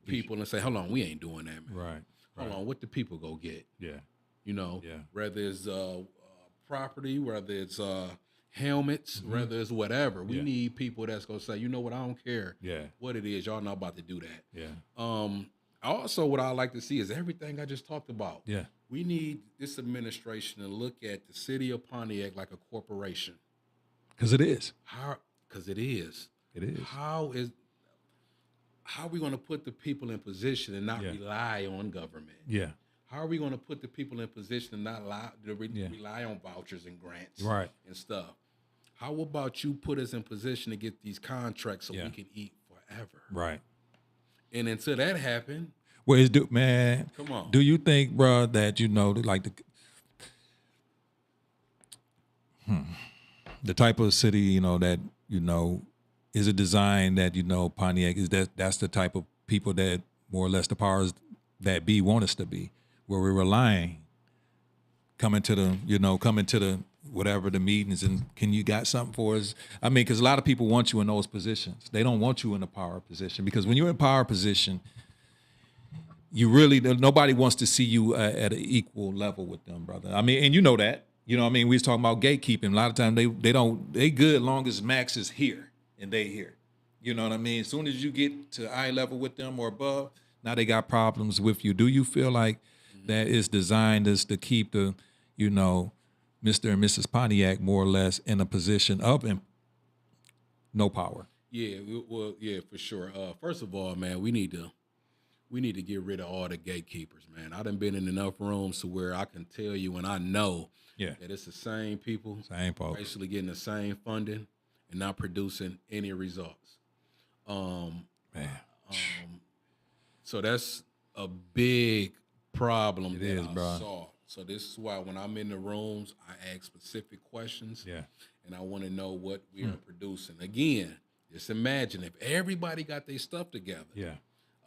people and say, hold on, we ain't doing that, man. Right. Hold on, what the people go get? Yeah. Yeah. Whether it's property, whether it's helmets, whether it's whatever. We need people that's going to say, you know what, I don't care what it is. Y'all not about to do that. Yeah. Also, what I like to see is everything I just talked about. Yeah. We need this administration to look at the city of Pontiac like a corporation. Because it is. Because it is. It is. How are we going to put the people in position and not rely on government? Yeah. How are we going to put the people in position and not rely on vouchers and grants and stuff? How about you put us in position to get these contracts so we can eat forever? Right. And until that happens, well, man, come on. Do you think, bro, that like the type of city that is a design that Pontiac is that's the type of people that more or less the powers that be want us to be, where we're relying, coming to the whatever the meetings and can you got something for us? I mean, because a lot of people want you in those positions. They don't want you in a power position, because when you're in power position, nobody wants to see you at an equal level with them, brother. I mean, and you know that. You know what I mean? We was talking about gatekeeping. A lot of times they good long as Max is here and they here. You know what I mean? As soon as you get to eye level with them or above, now they got problems with you. Do you feel like that is designed as to keep the, Mr. and Mrs. Pontiac more or less in a position of no power? Yeah, well, yeah, for sure. First of all, man, we need to get rid of all the gatekeepers, man. I done been in enough rooms to where I can tell you and I know that it's the same people, basically getting the same funding and not producing any results. So that's a big problem I saw. So this is why when I'm in the rooms, I ask specific questions. Yeah. And I want to know what we are producing. Again, just imagine if everybody got their stuff together. Yeah.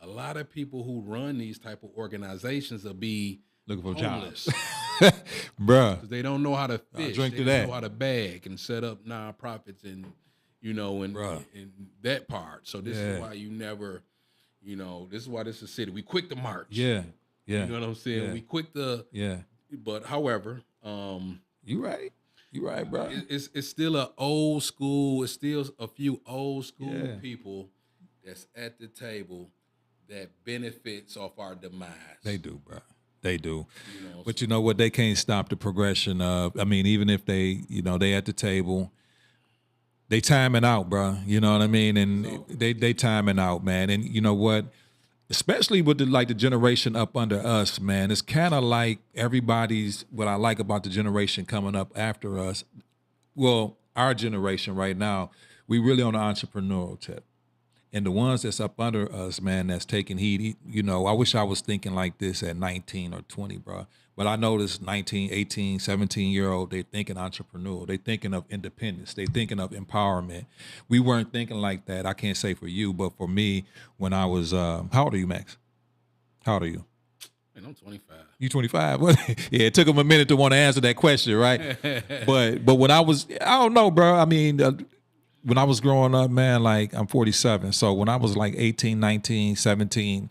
A lot of people who run these type of organizations will be looking for homeless. jobs. Bruh. Because they don't know how to fish. They don't know how to bag and set up nonprofits and, and that part. So this is why you never, this is why this is city. We quick to march. Yeah. Yeah. You know what I'm saying? Yeah. We quick to. Yeah. But however. You right. You right, bro. It's still an old school. It's still a few old school people that's at the table that benefits off our demise. They do, bro. They do. But you know what? They can't stop the progression of, I mean, even if they, they at the table, they timing out, bro. You know what I mean? And they timing out, man. And you know what? Especially with the generation up under us, man, it's kind of like what I like about the generation coming up after us. Well, our generation right now, we really on the entrepreneurial tip. And the ones that's up under us, man, that's taking heed, I wish I was thinking like this at 19 or 20, bro. But I know this 19, 18, 17-year-old, they thinking entrepreneurial. They thinking of independence. They thinking of empowerment. We weren't thinking like that. I can't say for you, but for me, when I was, how old are you, Max? How old are you? Man, I'm 25. You 25? Yeah, it took him a minute to want to answer that question, right? but when I don't know, bro. I mean, when I was growing up, man, like I'm 47. So when I was like 18, 19, 17,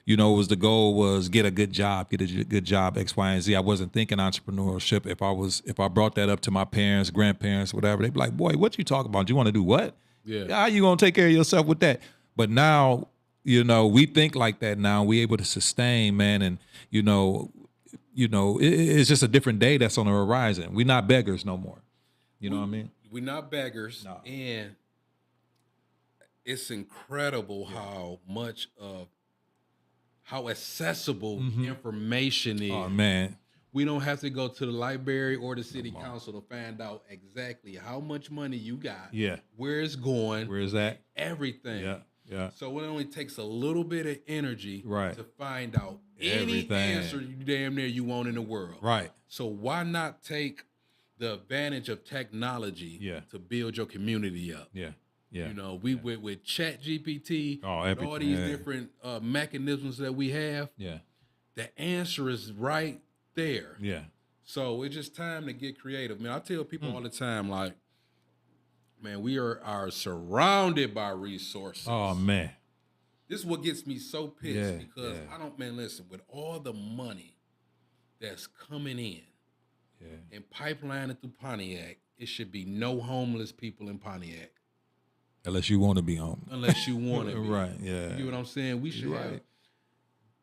the goal was get a good job, X, Y, and Z. I wasn't thinking entrepreneurship. If I brought that up to my parents, grandparents, whatever, they'd be like, boy, what you talking about? You want to do what? Yeah. How you going to take care of yourself with that? But now, we think like that now. We able to sustain, man. And, it's just a different day that's on the horizon. We're not beggars no more. You know what I mean? We're not beggars. No. And it's incredible how accessible information is. Oh, man. We don't have to go to the library or the city council to find out exactly how much money you got. Yeah. Where it's going. Where is that? Everything. Yeah. Yeah. So it only takes a little bit of energy Right. to find out Everything. any answer you damn near you want in the world. Right. So why not take the advantage of technology to build your community up? Yeah. Yeah. You know, we went with Chat GPT, all these different mechanisms that we have. Yeah. The answer is right there. Yeah. So it's just time to get creative. Man, I tell people all the time, like, man, we are surrounded by resources. Oh, man. This is what gets me so pissed because listen, with all the money that's coming in and pipelining through Pontiac, it should be no homeless people in Pontiac. Unless you want to be homeless. Unless you want to be. Right, yeah. You get what I'm saying? We should have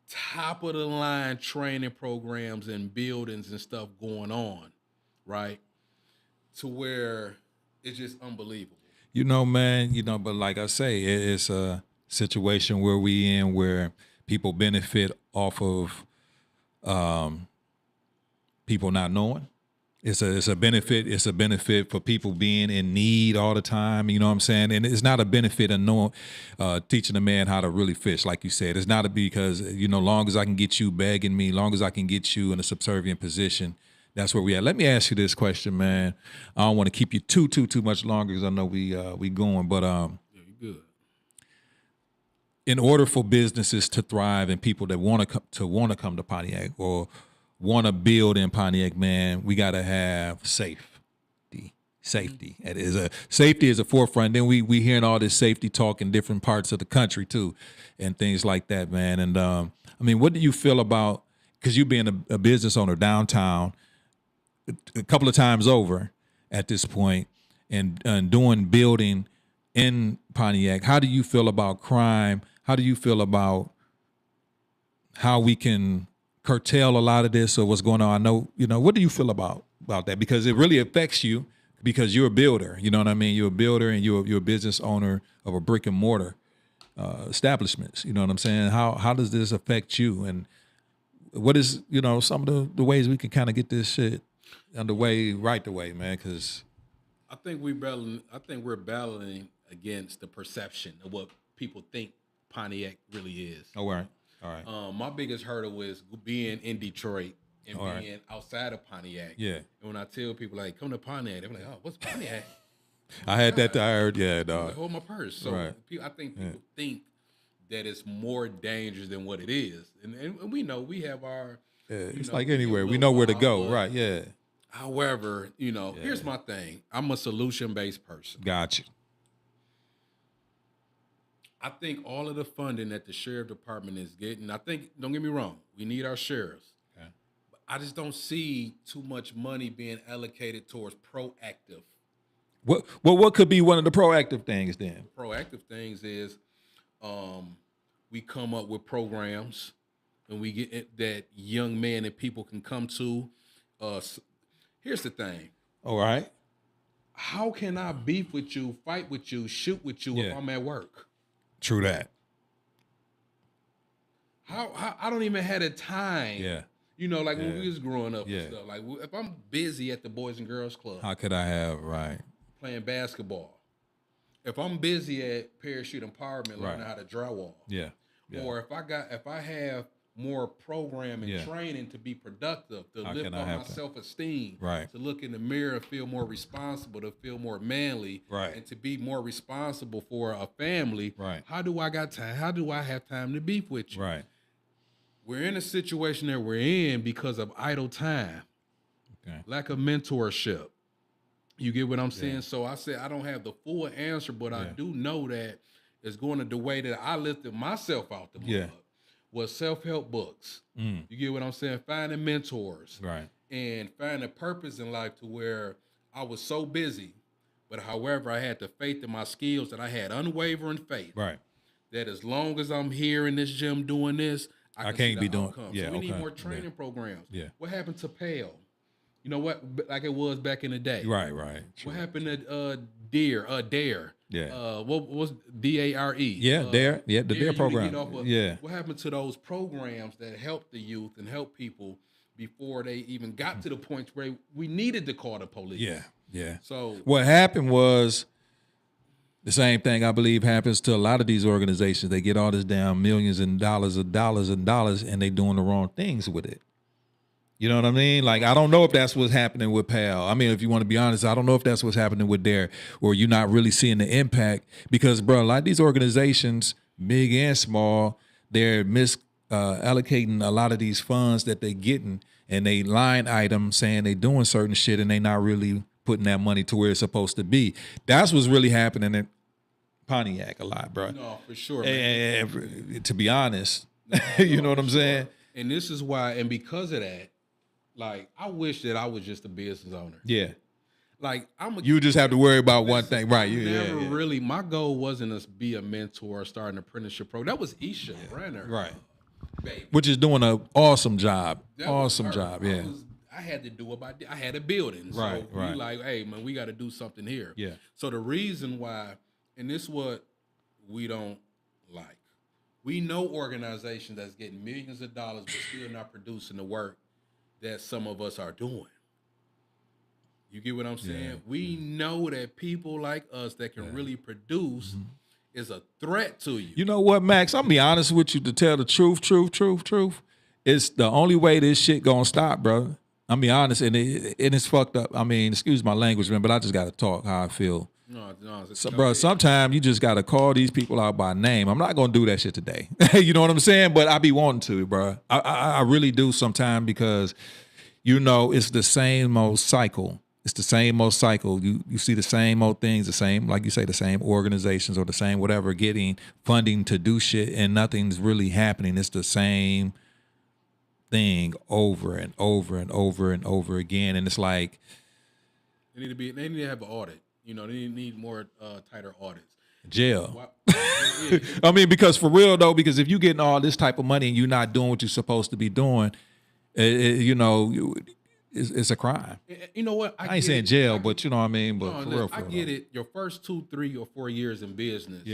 top of the line training programs and buildings and stuff going on, right? To where it's just unbelievable. You know, man, but like I say, it's a situation where we in where people benefit off of people not knowing. It's a benefit. It's a benefit for people being in need all the time. You know what I'm saying? And it's not a benefit of knowing, teaching a man how to really fish, like you said. It's not because, long as I can get you begging me, long as I can get you in a subservient position, that's where we at. Let me ask you this question, man. I don't want to keep you too much longer because I know we going, but you're good. In order for businesses to thrive and people that want to come to Pontiac or want to build in Pontiac, man, we got to have safety. Safety. Safety is a forefront. Then we hearing all this safety talk in different parts of the country too, and things like that, man. And what do you feel about, because you being a business owner downtown a couple of times over at this point, and doing building in Pontiac, how do you feel about crime? How do you feel about how we can curtail a lot of this or what's going on? I know, what do you feel about that? Because it really affects you because you're a builder, you know what I mean? You're a builder and you're a business owner of a brick and mortar establishments, you know what I'm saying? How does this affect you? And what is, some of the ways we can kind of get this shit underway right away, man? Because I think we're battling against the perception of what people think Pontiac really is. Oh, all right. My biggest hurdle is being in Detroit and being outside of Pontiac. Yeah. And when I tell people, like, come to Pontiac, they're like, oh, what's Pontiac? I had that. I heard, yeah, dog. Like, hold my purse. So I think people think that it's more dangerous than what it is. And we know we have our... it's like anywhere. We know where to go. Right, yeah. However, here's my thing. I'm a solution-based person. Gotcha. I think all of the funding that the sheriff department is getting, don't get me wrong, we need our sheriffs. Okay. But I just don't see too much money being allocated towards proactive. What could be one of the proactive things then? Proactive things is we come up with programs and we get that young man that people can come to. Here's the thing. All right. How can I beef with you, fight with you, shoot with you if I'm at work? True that. How I don't even have the time. Yeah. When we was growing up and stuff. Like if I'm busy at the Boys and Girls Club. How could I have playing basketball? If I'm busy at Parachute Empowerment learning how to drywall. Yeah. Or if I have more program and training to be productive, to lift up my self-esteem, to look in the mirror and feel more responsible, to feel more manly, and to be more responsible for a family. How do I got time? How do I have time to beef with you? Right. We're in a situation that we're in because of idle time, lack of mentorship. You get what I'm saying? So I said I don't have the full answer, but I do know that it's going the way that I lifted myself out the mud. Was self-help books. You get what I'm saying? Finding mentors. Right. And finding purpose in life to where I was so busy, but however, I had the faith in my skills that I had unwavering faith. Right. That as long as I'm here in this gym doing this, I can't be doing. Yeah. So we need more training programs. Yeah. What happened to Pale? You know what? Like it was back in the day. Right. True. What happened to Dare? Yeah. What was DARE? Yeah, Dare. Yeah, the Dare program. What happened to those programs that helped the youth and helped people before they even got to the point where we needed to call the police? Yeah. So what happened was The same thing I believe happens to a lot of these organizations. They get all this damn millions and dollars and dollars, and they doing the wrong things with it. You know what I mean? Like, I don't know if that's what's happening with PAL. I mean, if you want to be honest, I don't know if that's what's happening with there, or you're not really seeing the impact because, bro, a lot of these organizations, big and small, they're allocating a lot of these funds that they're getting, and they line items saying they doing certain shit, and they not really putting that money to where it's supposed to be. That's what's really happening in Pontiac a lot, bro. No, for sure. And to be honest, you know what I'm saying? And this is why, and because of that, like, I wish that I was just a business owner. Yeah. Like, you just have to worry about one thing, right? Never really. My goal wasn't to be a mentor or start an apprenticeship program. That was Isha Brenner, right? Baby. Which is doing an awesome job. That awesome job. Yeah. I had to do what I had a building. So we like, hey man, we got to do something here. Yeah. So the reason why, and this is what we don't like. We know organizations that's getting millions of dollars but still not producing the work that some of us are doing. You get what I'm saying? Yeah. We know that people like us that can really produce is a threat to you. You know what, Max? I'll be honest with you, to tell the truth. It's the only way this shit gonna stop, bro. I'll be honest, and it's fucked up. I mean, excuse my language, man, but I just gotta talk how I feel. No, so, bro, sometimes you just gotta call these people out by name. I'm not gonna do that shit today. You know what I'm saying? But I be wanting to, bro. I really do sometimes because, you know, it's the same old cycle. It's the same old cycle. You see the same old things, the same, like you say, the same organizations or the same whatever getting funding to do shit, and nothing's really happening. It's the same thing over and over and over and over again, and it's like they need to have an audit. You know, they need more tighter audits. Jail. I mean, because for real though, because if you're getting all this type of money and you're not doing what you're supposed to be doing, you know, it's a crime. You know what? I ain't saying jail, but you know what I mean. But for real, I get it. Your first 2, 3, or 4 years in business,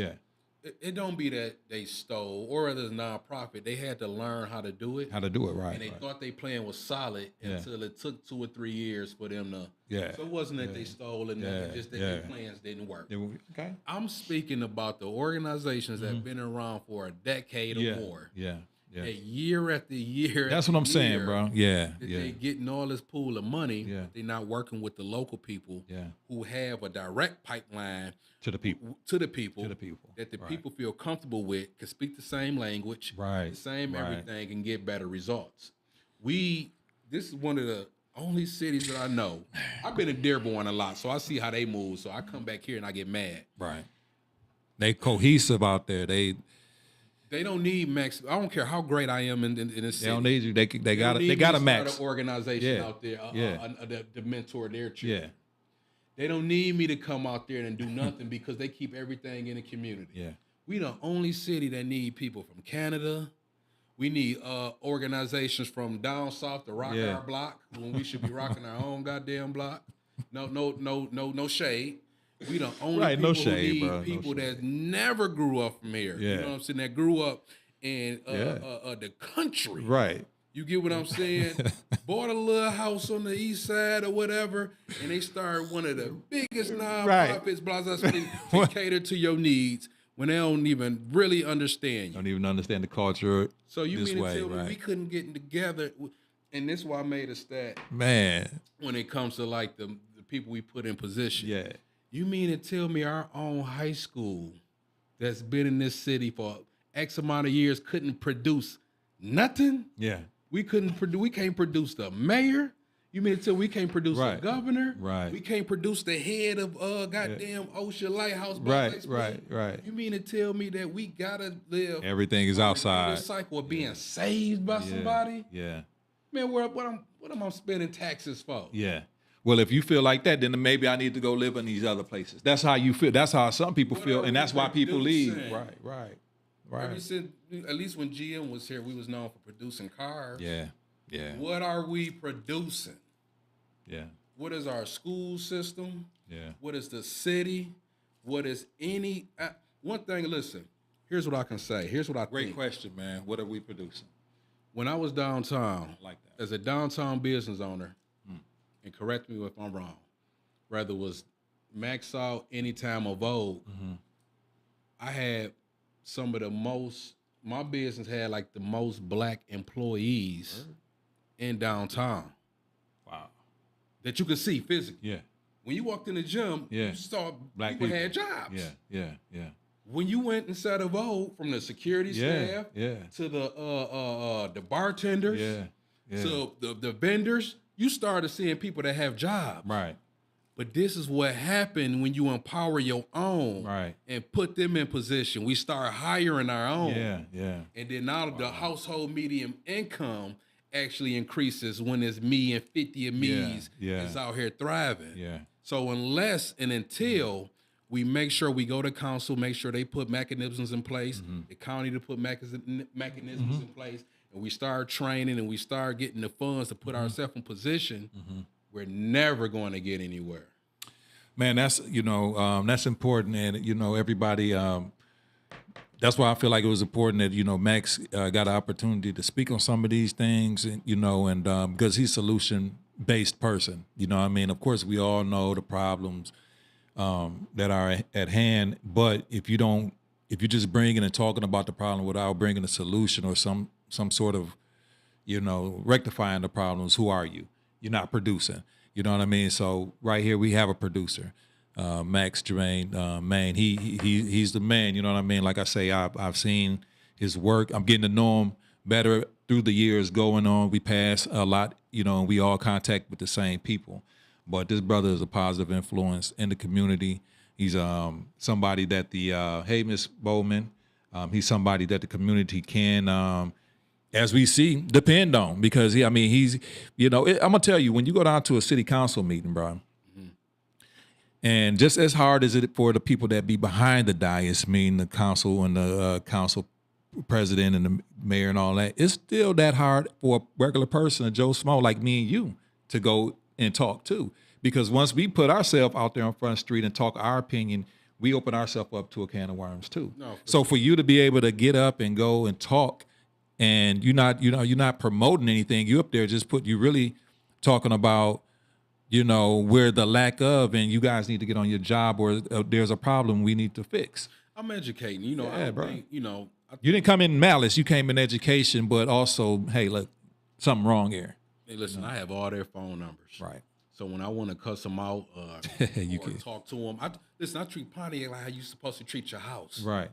it don't be that they stole or whether it's nonprofit. They had to learn how to do it. How to do it right. And they thought their plan was solid until it took 2 or 3 years for them to. Yeah. So it wasn't that they stole and nothing, just that their plans didn't work. Okay. I'm speaking about the organizations that have been around for a decade or more. Yeah. That year after year. That's what I'm saying, bro. Yeah. They getting all this pool of money. Yeah. They're not working with the local people who have a direct pipeline to the people. That the people feel comfortable with, can speak the same language, the same everything, and get better results. This is one of the only cities that I know. I've been in Dearborn a lot, so I see how they move. So I come back here and I get mad. Right. They cohesive out there. They don't need Max. I don't care how great I am in this city. They don't need you. They got a Max. An organization out there to mentor their children. Yeah. They don't need me to come out there and do nothing because they keep everything in the community. Yeah. We the only city that need people from Canada. We need organizations from down south to rock our block when we should be rocking our own goddamn block. No shade. We the only people who need people that never grew up from here. Yeah. You know what I'm saying? That grew up in the country. Right. You get what I'm saying? Bought a little house on the east side or whatever, and they started one of the biggest nonprofits, blah, blah, blah, to cater to your needs when they don't even really understand you. Don't even understand the culture. So you mean to tell me we couldn't get together? And this is why I made a stat. Man. When it comes to like the people we put in position. Yeah. You mean to tell me our own high school that's been in this city for X amount of years couldn't produce nothing? Yeah. We can't produce the mayor. You mean to tell me we can't produce the governor? Right. We can't produce the head of goddamn Ocean Lighthouse. Right. You mean to tell me that we gotta live? Everything is outside. This cycle of being saved by somebody. Yeah. Man, what am I spending taxes for? Yeah. Well, if you feel like that, then maybe I need to go live in these other places. That's how you feel. That's how some people feel, and that's why people leave. Right. Ever since, at least when GM was here, we was known for producing cars. Yeah. What are we producing? Yeah. What is our school system? Yeah. What is the city? What is any... one thing, listen, here's what I can say. Here's what I think. Great question, man. What are we producing? When I was downtown, I like that. As a downtown business owner, and correct me if I'm wrong, whether it was Max Out Anytime of Vogue, I had some of the most, my business had like the most black employees in downtown. Wow. That you could see physically. Yeah. When you walked in the gym, you saw black people had jobs. Yeah. When you went inside of Vogue, from the security staff to the bartenders to the vendors, you started seeing people that have jobs. Right. But this is what happened when you empower your own and put them in position. We start hiring our own. Yeah. And then now the household medium income actually increases when it's me and 50 of me's is out here thriving. Yeah. So unless and until we make sure we go to council, make sure they put mechanisms in place, the county to put mechanisms in place, and we start training and we start getting the funds to put ourselves in position, we're never going to get anywhere. Man, that's that's important, and everybody. That's why I feel like it was important that Max got an opportunity to speak on some of these things, and and because he's a solution-based person. I mean, of course, we all know the problems that are at hand, but if you're just bringing and talking about the problem without bringing a solution or some sort of rectifying the problems, who are you? You're not producing. You know what I mean? So right here we have a producer, Max Maine. He's the man. You know what I mean? Like I say, I've seen his work. I'm getting to know him better through the years going on. We pass a lot, and we all contact with the same people. But this brother is a positive influence in the community. He's somebody that hey, Miss Bowman, he's somebody that the community can. As we see, depend on, because he's, I'm gonna tell you, when you go down to a city council meeting, bro, and just as hard as it for the people that be behind the dais, the council and the council president and the mayor and all that, it's still that hard for a regular person, a Joe Small like me and you, to go and talk too. Because once we put ourselves out there on Front Street and talk our opinion, we open ourselves up to a can of worms too. So for you to be able to get up and go and talk, and you're not promoting anything. You up there you really talking about, where the lack of, and you guys need to get on your job, or there's a problem we need to fix. I'm educating, You didn't come in malice. You came in education, but also, hey, look, something wrong here. Hey, listen, I have all their phone numbers. Right. So when I want to cuss them out or talk to them, I treat Pontiac like how you supposed to treat your house. Right.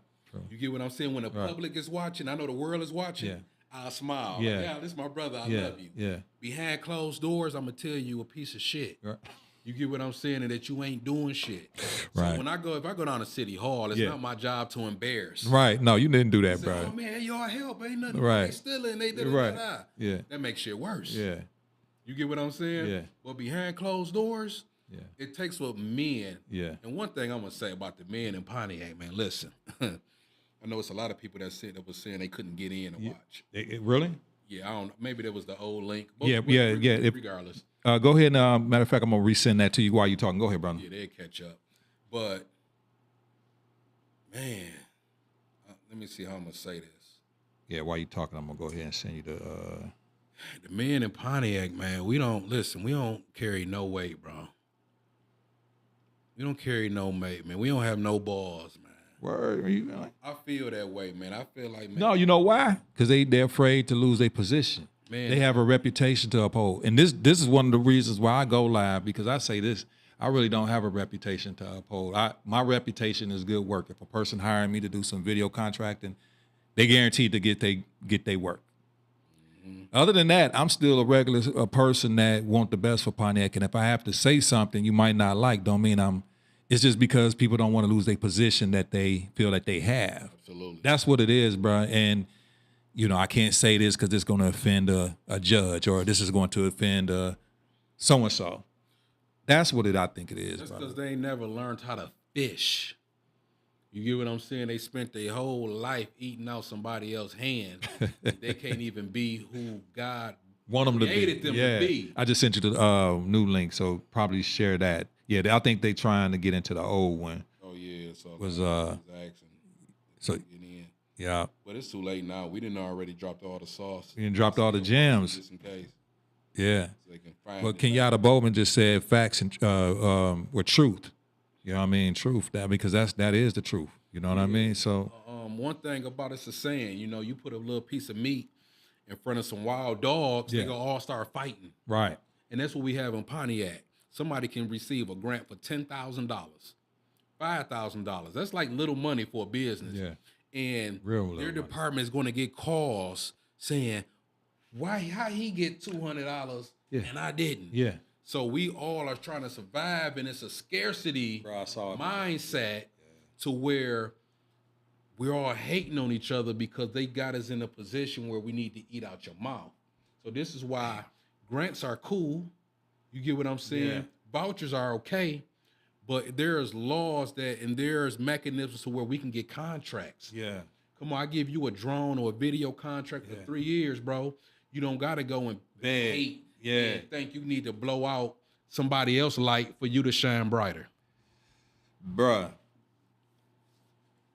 You get what I'm saying? When the public is watching, I know the world is watching, I'll smile. Yeah. Like, this is my brother. I love you. Yeah. Behind closed doors, I'm going to tell you a piece of shit. Right. You get what I'm saying? And that you ain't doing shit. Right. So if I go down to City Hall, it's not my job to embarrass. Right. No, you didn't do that, bro. Oh, man, y'all help. Ain't nothing. Right. They stealing. They did Right. Yeah. That makes shit worse. Yeah. You get what I'm saying? Yeah. But behind closed doors, it takes what men. Yeah. And one thing I'm going to say about the men in Pontiac, man, listen. I know it's a lot of people that was saying they couldn't get in and watch. Really? Yeah, I don't know. Maybe there was the old link. But regardless. Go ahead. Matter of fact, I'm going to resend that to you while you're talking. Go ahead, brother. Yeah, they'll catch up. But, man, let me see how I'm going to say this. Yeah, while you're talking, I'm going to go ahead and send you the men in Pontiac, man, we don't carry no weight, bro. We don't carry no weight, man. We don't have no balls, man. Word, are you like? I feel that way, man. I feel like, man. No, you know why? Because they're afraid to lose their position. Man, they have a reputation to uphold, and this is one of the reasons why I go live, because I say this: I really don't have a reputation to uphold. My reputation is good work. If a person hiring me to do some video contracting, they guaranteed to get they work. Other than that, I'm still a person that want the best for Pontiac, and if I have to say something you might not like, don't mean I'm. It's just because people don't want to lose their position that they feel that they have. Absolutely. That's what it is, bro. And, I can't say this because it's going to offend a judge, or this is going to offend so-and-so. That's what I think it is, That's bro. because they never learned how to fish. You get what I'm saying? They spent their whole life eating out somebody else's hand. They can't even be who God created them to be. I just sent you the new link, so probably share that. Yeah, I think they trying to get into the old one. Oh yeah, so so get in. Yeah, but it's too late now. We didn't already dropped all the sauce. We didn't dropped all the gems. Just in case. Yeah. So they can find Kenyatta Bowman just said facts and were truth. You know what I mean? Truth. Because that is the truth. You know what I mean? So one thing about it's a saying, you know, you put a little piece of meat in front of some wild dogs, they gonna all start fighting. Right. And that's what we have in Pontiac. Somebody can receive a grant for $10,000, $5,000. That's like little money for a business. Yeah. And their department is going to get calls saying, how he get $200 and I didn't? Yeah. So we all are trying to survive, and it's a scarcity mindset to where we're all hating on each other because they got us in a position where we need to eat out your mouth. So this is why grants are cool. You get what I'm saying? Yeah. Vouchers are okay, but there's laws and there's mechanisms to where we can get contracts. Yeah. Come on, I give you a drone or a video contract for 3 years, bro. You don't got to go and hate and think you need to blow out somebody else's light for you to shine brighter. Bruh.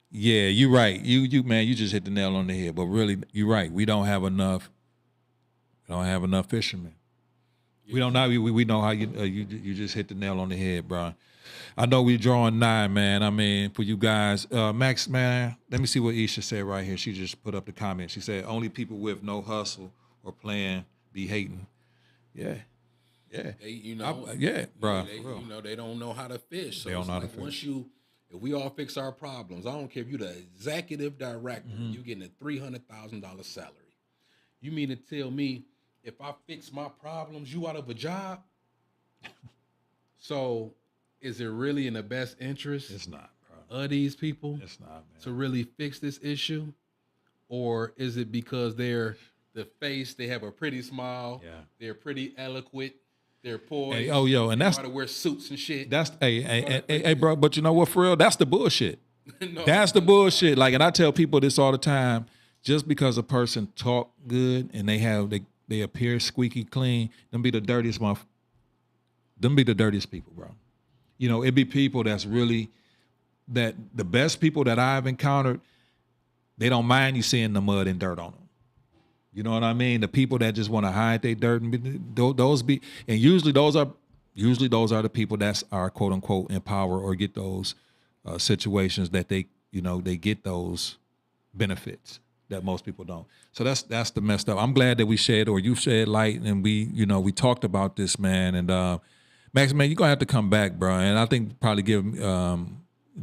Yeah, you're right. You man, you just hit the nail on the head. But really, you're right. We don't have enough. We don't have enough fishermen. Yeah. We don't know. We know how you just hit the nail on the head, bro. I know we're drawing nigh, man. I mean, for you guys, Max, man. Let me see what Isha said right here. She just put up the comment. She said, "Only people with no hustle or plan be hating." Yeah. Yeah. They, bro. They don't know how to fish. So they don't know how to fish. If we all fix our problems, I don't care if you're the executive director, you're getting a $300,000 salary. You mean to tell me if I fix my problems, you out of a job? So is it really in the best interest? It's not, bro. Of these people? It's not, man. To really fix this issue? Or is it because they're the face, they have a pretty smile, they're pretty eloquent, they're poised. Hey, and that's how to wear suits and shit. That's hey, bro. But you know what, for real, that's the bullshit. That's the bullshit. Like, and I tell people this all the time. Just because a person talk good and they appear squeaky clean, them be the dirtiest people, bro. You know, it be people that's really the best people that I've encountered. They don't mind you seeing the mud and dirt on them. You know what I mean? The people that just want to hide their dirt usually those are the people that are quote unquote in power or get those situations that they get those benefits that most people don't. So that's the messed up. I'm glad that you shed light and we talked about this, man. And Max, man, you're gonna have to come back, bro. And I think probably do a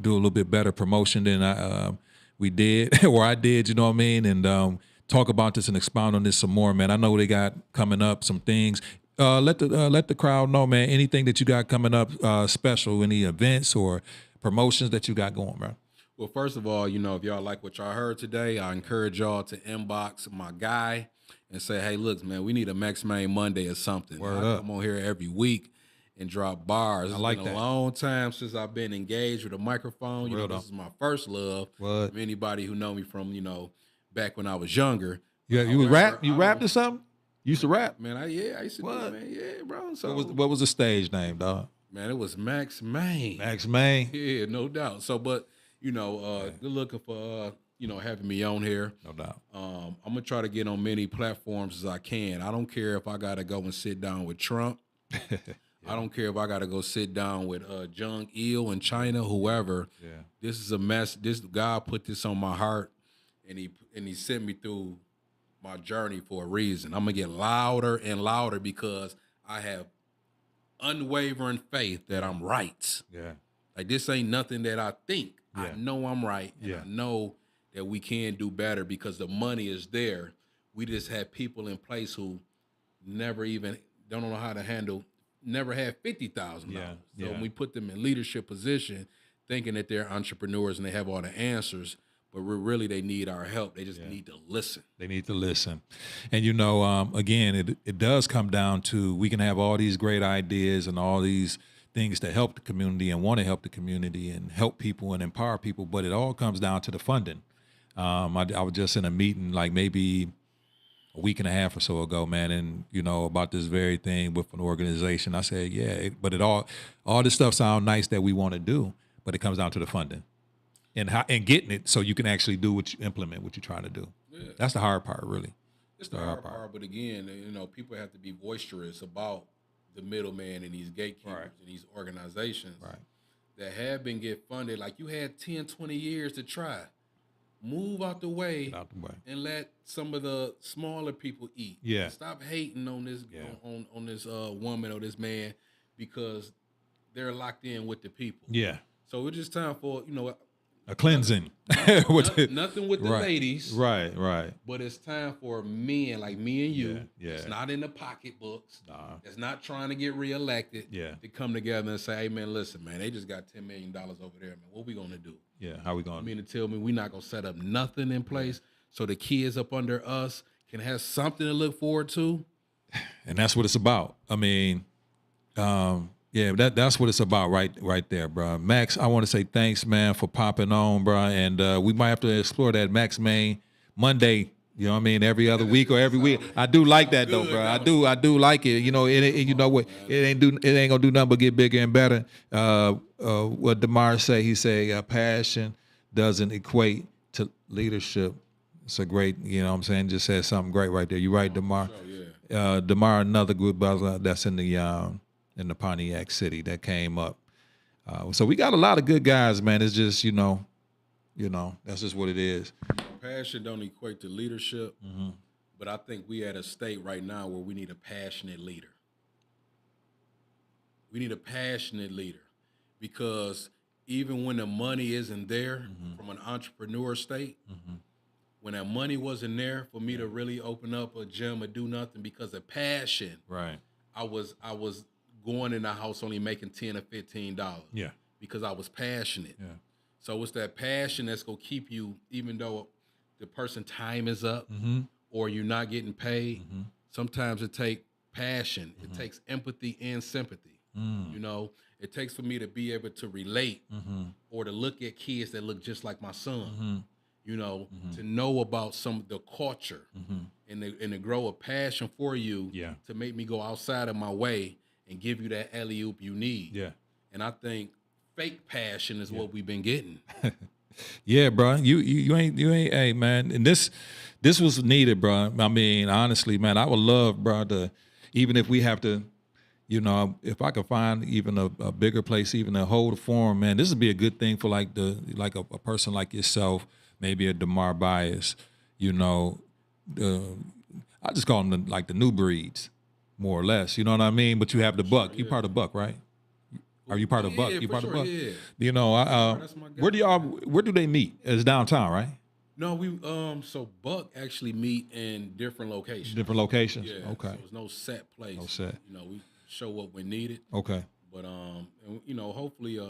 little bit better promotion than we did or I did. You know what I mean? And talk about this and expound on this some more, man. I know they got coming up some things. Let the crowd know, man. Anything that you got coming up special, any events or promotions that you got going, bro. Well, first of all, if y'all like what y'all heard today, I encourage y'all to inbox my guy and say, hey, look, man, we need a Max Maine Monday or something. I come on here every week and drop bars. It's been a long time since I've been engaged with a microphone. This is my first love. Anybody who know me from, back when I was younger. Yeah, you rapped or something? You used to rap? Man, I used to do it, man. Yeah, bro. So what was the stage name, dog? Man, it was Max Maine. Max Maine? Yeah, no doubt. So, but, good looking for, having me on here. No doubt. I'm going to try to get on many platforms as I can. I don't care if I got to go and sit down with Trump. I don't care if I got to go sit down with Jung Il in China, whoever. Yeah. This is a mess. This God put this on my heart. And he sent me through my journey for a reason. I'm going to get louder and louder because I have unwavering faith that I'm right. Yeah. Like, this ain't nothing that I think. Yeah. I know I'm right. And I know that we can do better because the money is there. We just have people in place who never even don't know how to handle, never had $50,000. Yeah. So when we put them in leadership position, thinking that they're entrepreneurs and they have all the answers, but really, they need our help. They just need to listen. They need to listen. And, again, it does come down to we can have all these great ideas and all these things to help the community and want to help the community and help people and empower people, but it all comes down to the funding. I was just in a meeting like maybe a week and a half or so ago, man, and, about this very thing with an organization. I said, but all this stuff sounds nice that we want to do, but it comes down to the funding. And getting it so you can actually implement what you're trying to do. Yeah. That's the hard part, really. It's the hard part. But again, people have to be boisterous about the middleman and these gatekeepers and these organizations. Right. that have been get funded, like you had 10, 20 years to try. Move out the way, and let some of the smaller people eat. Yeah. Stop hating on this on this woman or this man because they're locked in with the people. Yeah. So it's just time for, a cleansing. Nothing with the ladies. Right. But it's time for men like me and you. Yeah. It's not in the pocketbooks. It's not trying to get reelected. Yeah. To come together and say, hey, man, listen, man, they just got $10 million over there, man. What we going to do? Yeah, how we going to? You mean to tell me we're not going to set up nothing in place so the kids up under us can have something to look forward to? And that's what it's about. I mean, that's what it's about right there, bro. Max, I want to say thanks, man, for popping on, bro. And we might have to explore that Max Maine Monday. You know what I mean? Every other week or every week. I do like that though, bro. I do like it. You know, you know what? It ain't gonna do nothing but get bigger and better. What DeMar say? He say passion doesn't equate to leadership. It's a great, you know what I'm saying? Just said something great right there. You right, DeMar? Yeah. DeMar, another good brother that's in the Pontiac city that came up. So we got a lot of good guys, man. It's just, you know, that's just what it is. Passion don't equate to leadership, but I think we at a state right now where we need a passionate leader. We need a passionate leader because even when the money isn't there from an entrepreneur state, when that money wasn't there for me to really open up a gym or do nothing because of passion, right? I was going in the house only making $10 or $15, because I was passionate. Yeah. So it's that passion that's gonna keep you, even though the person time is up or you're not getting paid. Sometimes it takes passion. It takes empathy and sympathy. You know, it takes for me to be able to relate or to look at kids that look just like my son. You know, to know about some of the culture and to grow a passion for you to make me go outside of my way and give you that alley-oop you need. Yeah. And I think fake passion is what we've been getting. Yeah, bro. You ain't. Hey, man. And this was needed, bro. I mean, honestly, man, I would love, bro, to, even if we have to, you know, if I could find even a bigger place, even to hold a forum, man, this would be a good thing for like a person like yourself, maybe a DeMar Bias, you know, I just call them the new breeds, more or less. You know what I mean? But you have the Buck. You part of Buck, right? Are you part of Buck? You part of Buck? Yeah. You know, where do they meet? It's downtown, right? No, so Buck actually meet in different locations. Different locations? Yeah. Okay. So there's no set place. No set. You know, we show up when needed. Okay. But and, you know, hopefully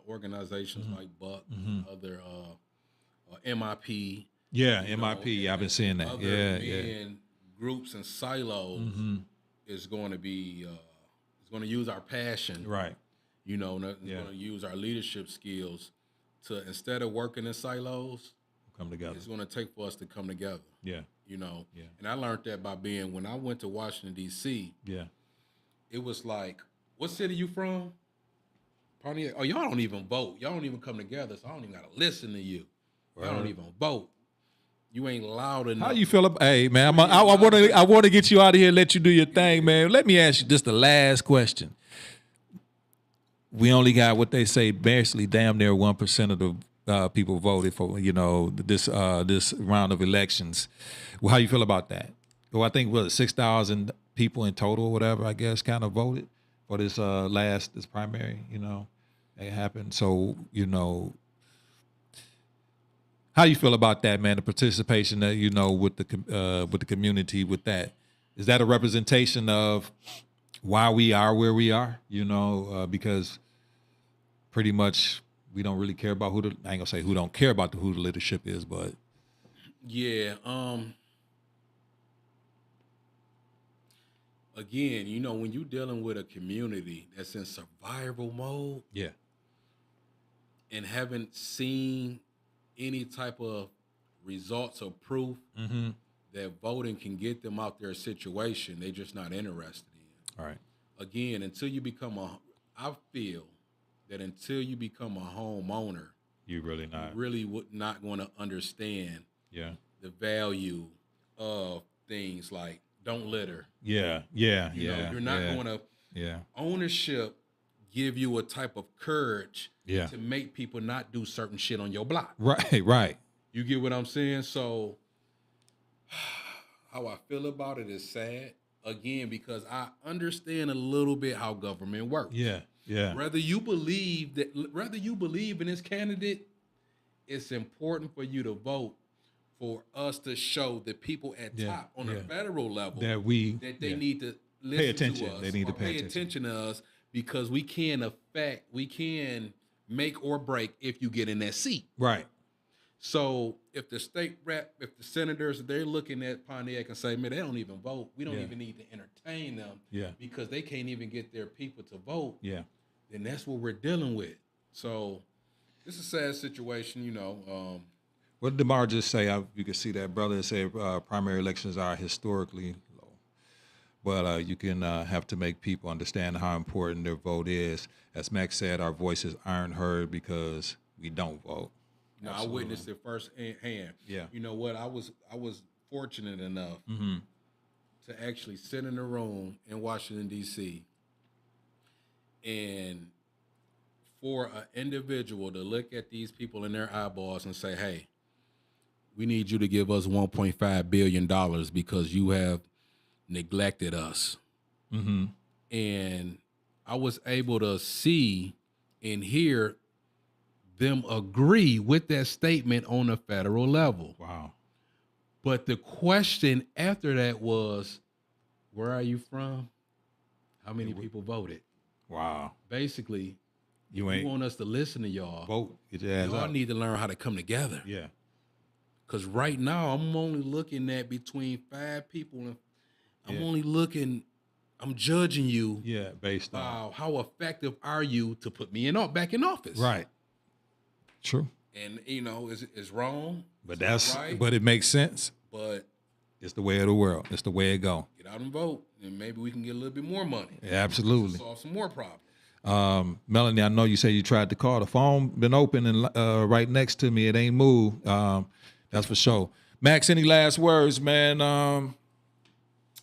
organizations like Buck, other MIP. Yeah, MIP. I've been seeing that. Yeah. Groups and silos is going to be it's going to use our passion, right? You know, it's going to use our leadership skills to, instead of working in silos, come together. It's going to take for us to come together. Yeah, you know. Yeah. And I learned that by being, when I went to Washington D.C. Yeah, it was like, what city you from? Pontiac. Oh, y'all don't even vote. Y'all don't even come together, so I don't even gotta listen to you. Y'all don't even vote. You ain't loud enough. How you feel about? Hey, man, I want to get you out of here and let you do your thing, man. Let me ask you just the last question. We only got what they say, basically damn near 1% of the people voted for, you know, this round of elections. Well, how you feel about that? Well, I think 6,000 people in total, or whatever, I guess, kind of voted for this this primary. You know, it happened. So, you know, how you feel about that, man? The participation that, you know, with the community, with that, is that a representation of why we are where we are? You know, because pretty much we don't really care about I ain't gonna say who don't care about who the leadership is, but yeah. Again, you know, when you're dealing with a community that's in survival mode, yeah, and haven't seen any type of results or proof that voting can get them out their situation, they're just not interested in. All right. Again, I feel that until you become a homeowner, you really not going to understand the value of things like don't litter. Yeah. You know, you're not going to. Yeah. Ownership give you a type of courage Yeah. to make people not do certain shit on your block. Right. You get what I'm saying? So how I feel about it is sad. Again, because I understand a little bit how government works. Yeah. Whether you believe in this candidate, it's important for you to vote for us to show the people at top on the federal level that they need to listen to us. They need to pay attention to us, because we can make or break if you get in that seat. Right. So if the state rep, if the senators, they're looking at Pontiac and say, man, they don't even vote. We don't even need to entertain them because they can't even get their people to vote. Yeah. Then that's what we're dealing with. So it's a sad situation, you know. What did DeMar just say? You can see that brother said primary elections are historically low. But you can have to make people understand how important their vote is. As Max said, our voices aren't heard because we don't vote. No, I witnessed it firsthand. Yeah. You know what? I was fortunate enough to actually sit in a room in Washington, D.C. and for an individual to look at these people in their eyeballs and say, hey, we need you to give us $1.5 billion because you have neglected us. Mm-hmm. And I was able to see and hear them agree with that statement on a federal level. Wow. But the question after that was, where are you from? How many people voted? Wow. Basically, you want us to listen to y'all. Vote. Get your ass y'all up. need to learn how to come together. Yeah. Because right now, I'm only looking at between 5 people, and I'm judging you. Yeah, based on how effective are you to put me back in office. Right. True. And it's wrong. But right, but it makes sense. But it's the way of the world. It's the way it go. Get out and vote, and maybe we can get a little bit more money. Yeah, absolutely. Solve some more problems. Melanie, I know you said you tried to call. The phone been open and right next to me. It ain't moved. That's for sure. Max, any last words, man?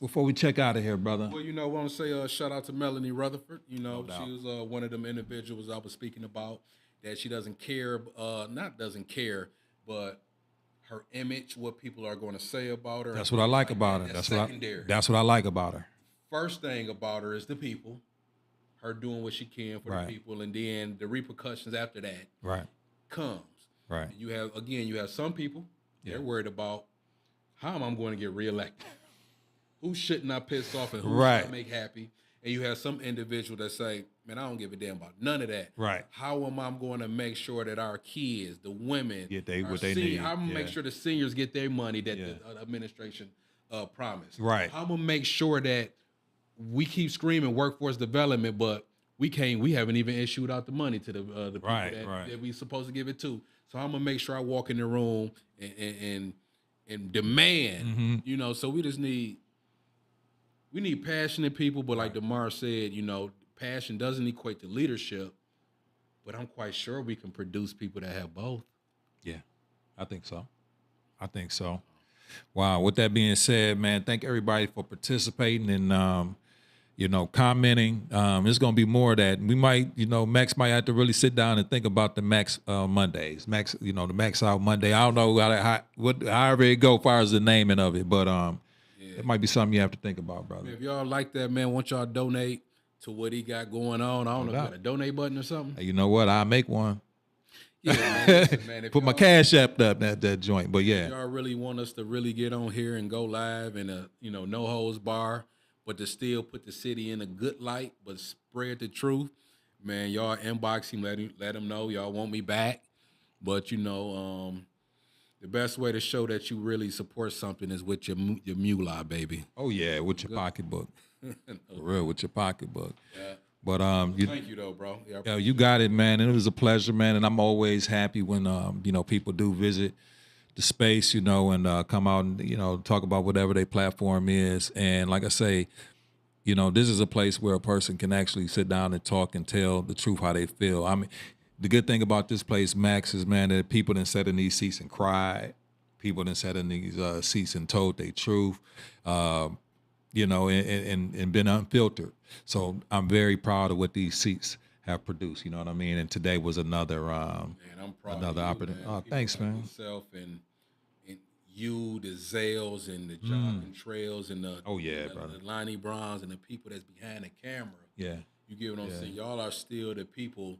Before we check out of here, brother. Well, I want to say shout out to Melanie Rutherford. She was one of them individuals I was speaking about, that she doesn't care, but her image, what people are going to say about her. That's what I like about her. That's secondary. That's what I like about her. First thing about her is the people, her doing what she can for the people, and then the repercussions after that comes. Right. And you have some people, they're worried about, how am I going to get reelected? Who shouldn't I piss off and who should I make happy? And you have some individual that say, man, I don't give a damn about none of that. Right. How am I going to make sure that our kids, the women, get what they need? How am I going to make sure the seniors get their money that the administration promised? Right. How am I going to make sure that we keep screaming workforce development, but we haven't even issued out the money to the people that we supposed to give it to. So I'm going to make sure I walk in the room and demand, so we just need passionate people, but like DeMar said, passion doesn't equate to leadership, but I'm quite sure we can produce people that have both. Yeah, I think so. Wow. With that being said, man, thank everybody for participating and, commenting. There's going to be more of that. We might, Max might have to really sit down and think about the Max Mondays. Max, the Max Out Monday. I don't know however it go as far as the naming of it, but it might be something you have to think about, brother. If y'all like that, man, want y'all donate to what he got going on. I don't know if you got a donate button or something. Hey, you know what? I'll make one. Yeah, man. Put my cash app up that joint, but yeah. If y'all really want us to really get on here and go live in a, no holds bar, but to still put the city in a good light, but spread the truth, man, y'all inbox him, let him know y'all want me back. But, the best way to show that you really support something is with your moolah, baby. Oh, yeah, with your pocketbook. For real, with your pocketbook. Yeah. But thank you, though, bro. Yeah, you got it, man. And it was a pleasure, man. And I'm always happy when, people do visit the space, and come out and, talk about whatever their platform is. And like I say, this is a place where a person can actually sit down and talk and tell the truth, how they feel. I mean, the good thing about this place, Max, is, man, that people done sat in these seats and cried. People done sat in these seats and told their truth, and been unfiltered. So I'm very proud of what these seats have produced. You know what I mean? And today was another Man, I'm proud another of you, opportunity. man. Oh, People thanks, like man. yourself and you, the Zales and the jogging trails and the the Lonnie Browns and the people that's behind the camera. Yeah. You get what I'm saying? Y'all are still the people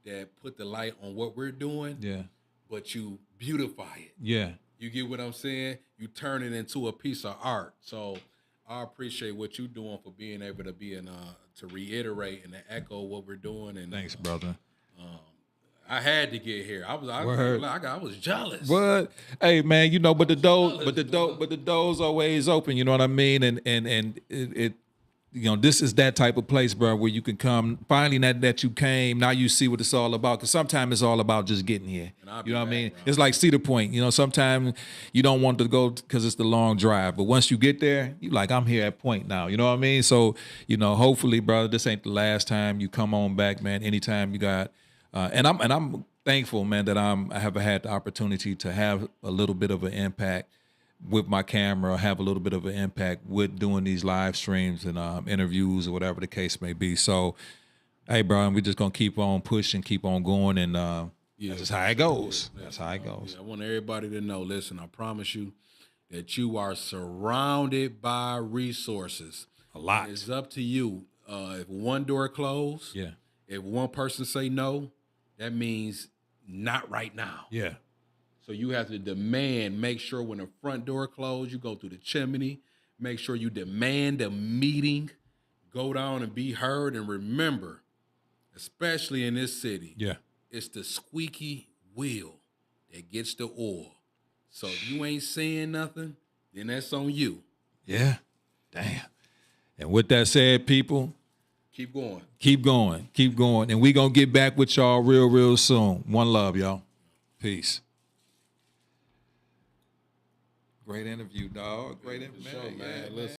that put the light on what we're doing. Yeah. But you beautify it. Yeah. You get what I'm saying? You turn it into a piece of art. So I appreciate what you're doing for being able to be to reiterate and to echo what we're doing. And thanks, brother. I had to get here. I was jealous. What? Hey, man, you know, but the door's always open. You know what I mean? And it you know, this is that type of place, bro, where you can come. Finally, that you came. Now you see what it's all about. Because sometimes it's all about just getting here. You know what I mean? Bro. It's like Cedar Point. You know, sometimes you don't want to go because it's the long drive. But once you get there, you like, I'm here at Point now. You know what I mean? So, you know, hopefully, brother, this ain't the last time you come on back, man. Anytime you got, and I'm thankful, man, that I have had the opportunity to have a little bit of an impact with my camera, have a little bit of an impact with doing these live streams and interviews or whatever the case may be. So, hey, bro, we're just going to keep on pushing, keep on going, and that's just how it goes. That's how it goes. I want everybody to know, listen, I promise you that you are surrounded by resources. A lot. It's up to you. If one door closed, if one person say no, that means not right now. Yeah. So you have to demand, make sure when the front door closed, you go through the chimney, make sure you demand a meeting, go down and be heard. And remember, especially in this city, it's the squeaky wheel that gets the oil. So if you ain't saying nothing, then that's on you. Yeah. Damn. And with that said, people, keep going. Keep going. Keep going. And we going to get back with y'all real soon. One love, y'all. Peace. Great interview, dog. Great interview, man. Listen.